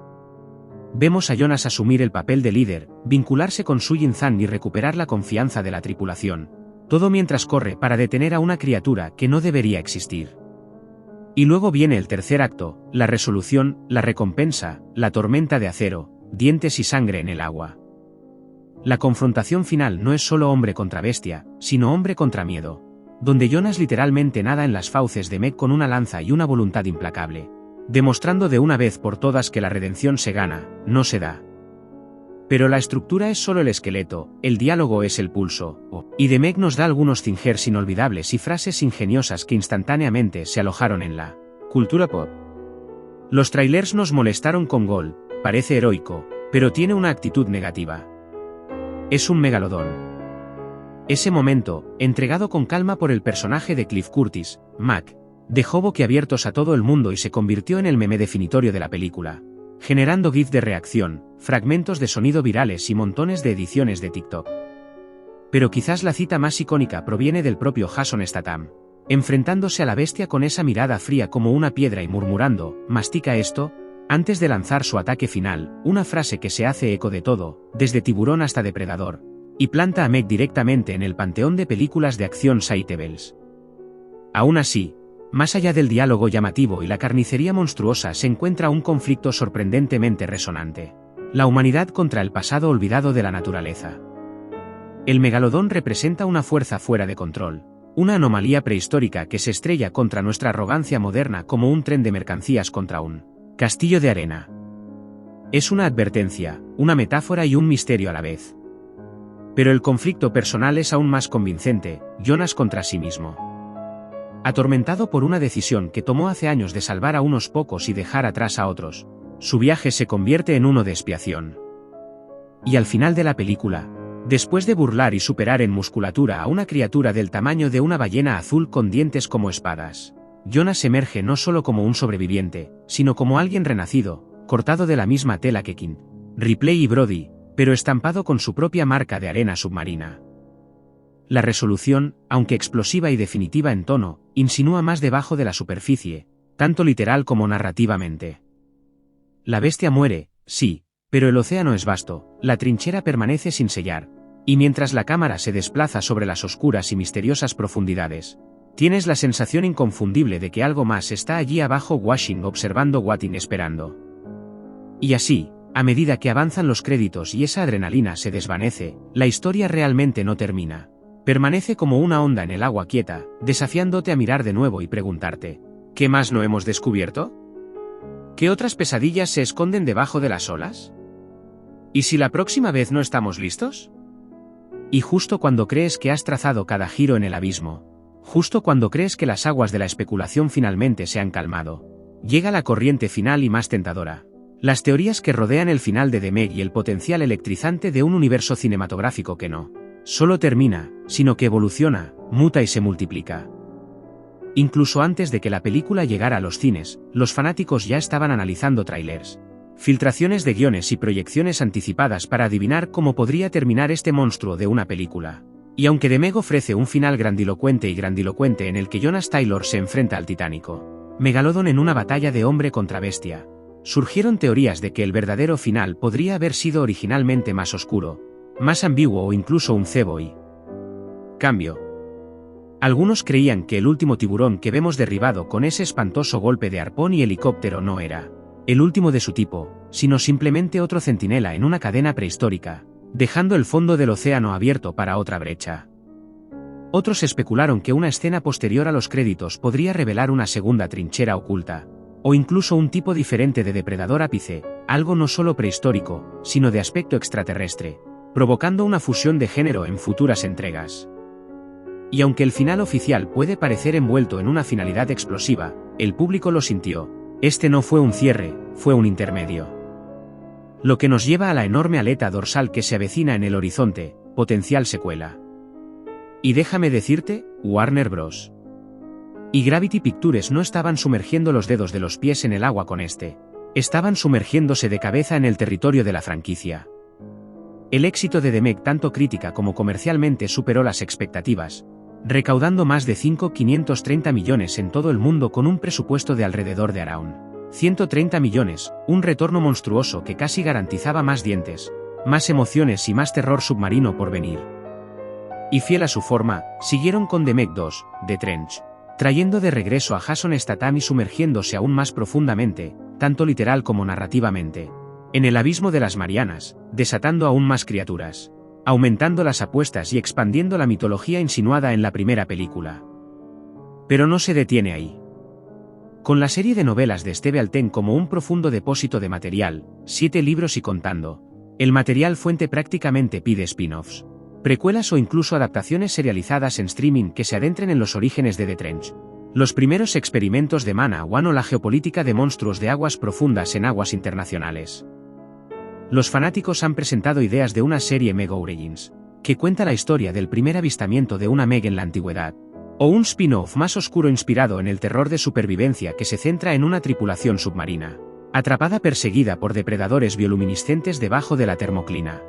Vemos a Jonas asumir el papel de líder, vincularse con Su Jin-zan y recuperar la confianza de la tripulación. Todo mientras corre para detener a una criatura que no debería existir. Y luego viene el tercer acto, la resolución, la recompensa, la tormenta de acero, dientes y sangre en el agua. La confrontación final no es solo hombre contra bestia, sino hombre contra miedo, donde Jonas literalmente nada en las fauces de Meg con una lanza y una voluntad implacable, demostrando de una vez por todas que la redención se gana, no se da. Pero la estructura es solo el esqueleto, el diálogo es el pulso, y de Meg nos da algunos zingers inolvidables y frases ingeniosas que instantáneamente se alojaron en la cultura pop. Los trailers nos molestaron con Gol, parece heroico, pero tiene una actitud negativa. Es un megalodón. Ese momento, entregado con calma por el personaje de Cliff Curtis, Mac, dejó boquiabiertos a todo el mundo y se convirtió en el meme definitorio de la película, generando GIF de reacción, fragmentos de sonido virales y montones de ediciones de TikTok. Pero quizás la cita más icónica proviene del propio Jason Statham, enfrentándose a la bestia con esa mirada fría como una piedra y murmurando, «mastica esto», antes de lanzar su ataque final, una frase que se hace eco de todo, desde Tiburón hasta Depredador, y planta a Meg directamente en el panteón de películas de acción Saitables. Aún así, más allá del diálogo llamativo y la carnicería monstruosa se encuentra un conflicto sorprendentemente resonante. La humanidad contra el pasado olvidado de la naturaleza. El megalodón representa una fuerza fuera de control, una anomalía prehistórica que se estrella contra nuestra arrogancia moderna como un tren de mercancías contra un castillo de arena. Es una advertencia, una metáfora y un misterio a la vez. Pero el conflicto personal es aún más convincente, Jonas contra sí mismo. Atormentado por una decisión que tomó hace años de salvar a unos pocos y dejar atrás a otros, su viaje se convierte en uno de expiación. Y al final de la película, después de burlar y superar en musculatura a una criatura del tamaño de una ballena azul con dientes como espadas, Jonas emerge no solo como un sobreviviente, sino como alguien renacido, cortado de la misma tela que King, Ripley y Brody, pero estampado con su propia marca de arena submarina. La resolución, aunque explosiva y definitiva en tono, insinúa más debajo de la superficie, tanto literal como narrativamente. La bestia muere, sí, pero el océano es vasto, la trinchera permanece sin sellar, y mientras la cámara se desplaza sobre las oscuras y misteriosas profundidades, tienes la sensación inconfundible de que algo más está allí abajo watching observando waiting esperando. Y así, a medida que avanzan los créditos y esa adrenalina se desvanece, la historia realmente no termina. Permanece como una onda en el agua quieta, desafiándote a mirar de nuevo y preguntarte, ¿qué más no hemos descubierto? ¿Qué otras pesadillas se esconden debajo de las olas? ¿Y si la próxima vez no estamos listos? Y justo cuando crees que has trazado cada giro en el abismo, justo cuando crees que las aguas de la especulación finalmente se han calmado, llega la corriente final y más tentadora. Las teorías que rodean el final de The Meg y el potencial electrizante de un universo cinematográfico que no solo termina, sino que evoluciona, muta y se multiplica. Incluso antes de que la película llegara a los cines, los fanáticos ya estaban analizando trailers, filtraciones de guiones y proyecciones anticipadas para adivinar cómo podría terminar este monstruo de una película. Y aunque The Meg ofrece un final grandilocuente en el que Jonas Taylor se enfrenta al titánico Megalodon en una batalla de hombre contra bestia, surgieron teorías de que el verdadero final podría haber sido originalmente más oscuro, más ambiguo o incluso un cebo y cambio. Algunos creían que el último tiburón que vemos derribado con ese espantoso golpe de arpón y helicóptero no era el último de su tipo, sino simplemente otro centinela en una cadena prehistórica, dejando el fondo del océano abierto para otra brecha. Otros especularon que una escena posterior a los créditos podría revelar una segunda trinchera oculta, o incluso un tipo diferente de depredador ápice, algo no solo prehistórico, sino de aspecto extraterrestre, provocando una fusión de género en futuras entregas. Y aunque el final oficial puede parecer envuelto en una finalidad explosiva, el público lo sintió. Este no fue un cierre, fue un intermedio. Lo que nos lleva a la enorme aleta dorsal que se avecina en el horizonte, potencial secuela. Y déjame decirte, Warner Bros. Y Gravity Pictures no estaban sumergiendo los dedos de los pies en el agua con este. Estaban sumergiéndose de cabeza en el territorio de la franquicia. El éxito de The Meg tanto crítica como comercialmente superó las expectativas, recaudando más de 530 millones en todo el mundo con un presupuesto de alrededor de around 130 millones, un retorno monstruoso que casi garantizaba más dientes, más emociones y más terror submarino por venir. Y fiel a su forma, siguieron con The Meg 2, The Trench, trayendo de regreso a Jason Statham y sumergiéndose aún más profundamente, tanto literal como narrativamente, en el abismo de las Marianas, desatando aún más criaturas, aumentando las apuestas y expandiendo la mitología insinuada en la primera película. Pero no se detiene ahí. Con la serie de novelas de Steve Alten como un profundo depósito de material, 7 libros y contando, el material fuente prácticamente pide spin-offs, precuelas o incluso adaptaciones serializadas en streaming que se adentren en los orígenes de The Trench, los primeros experimentos de Mana One o la geopolítica de monstruos de aguas profundas en aguas internacionales. Los fanáticos han presentado ideas de una serie Meg Origins, que cuenta la historia del primer avistamiento de una Meg en la antigüedad, o un spin-off más oscuro inspirado en el terror de supervivencia que se centra en una tripulación submarina, atrapada perseguida por depredadores bioluminiscentes debajo de la termoclina.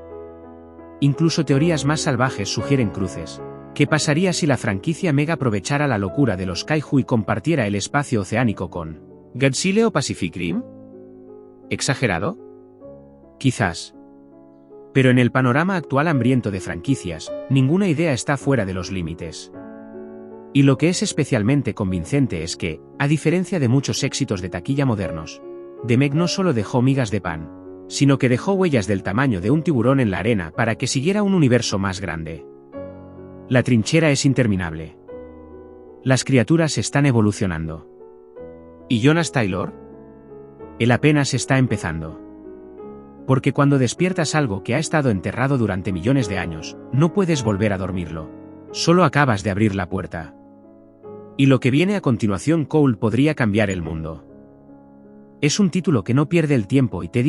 Incluso teorías más salvajes sugieren cruces. ¿Qué pasaría si la franquicia Meg aprovechara la locura de los kaiju y compartiera el espacio oceánico con Godzilla o Pacific Rim? ¿Exagerado? Quizás. Pero en el panorama actual hambriento de franquicias, ninguna idea está fuera de los límites. Y lo que es especialmente convincente es que, a diferencia de muchos éxitos de taquilla modernos, The Meg no solo dejó migas de pan, sino que dejó huellas del tamaño de un tiburón en la arena para que siguiera un universo más grande. La trinchera es interminable. Las criaturas están evolucionando. ¿Y Jonas Taylor? Él apenas está empezando. Porque cuando despiertas algo que ha estado enterrado durante millones de años, no puedes volver a dormirlo. Solo acabas de abrir la puerta. Y lo que viene a continuación, Cole, podría cambiar el mundo. Es un título que no pierde el tiempo y te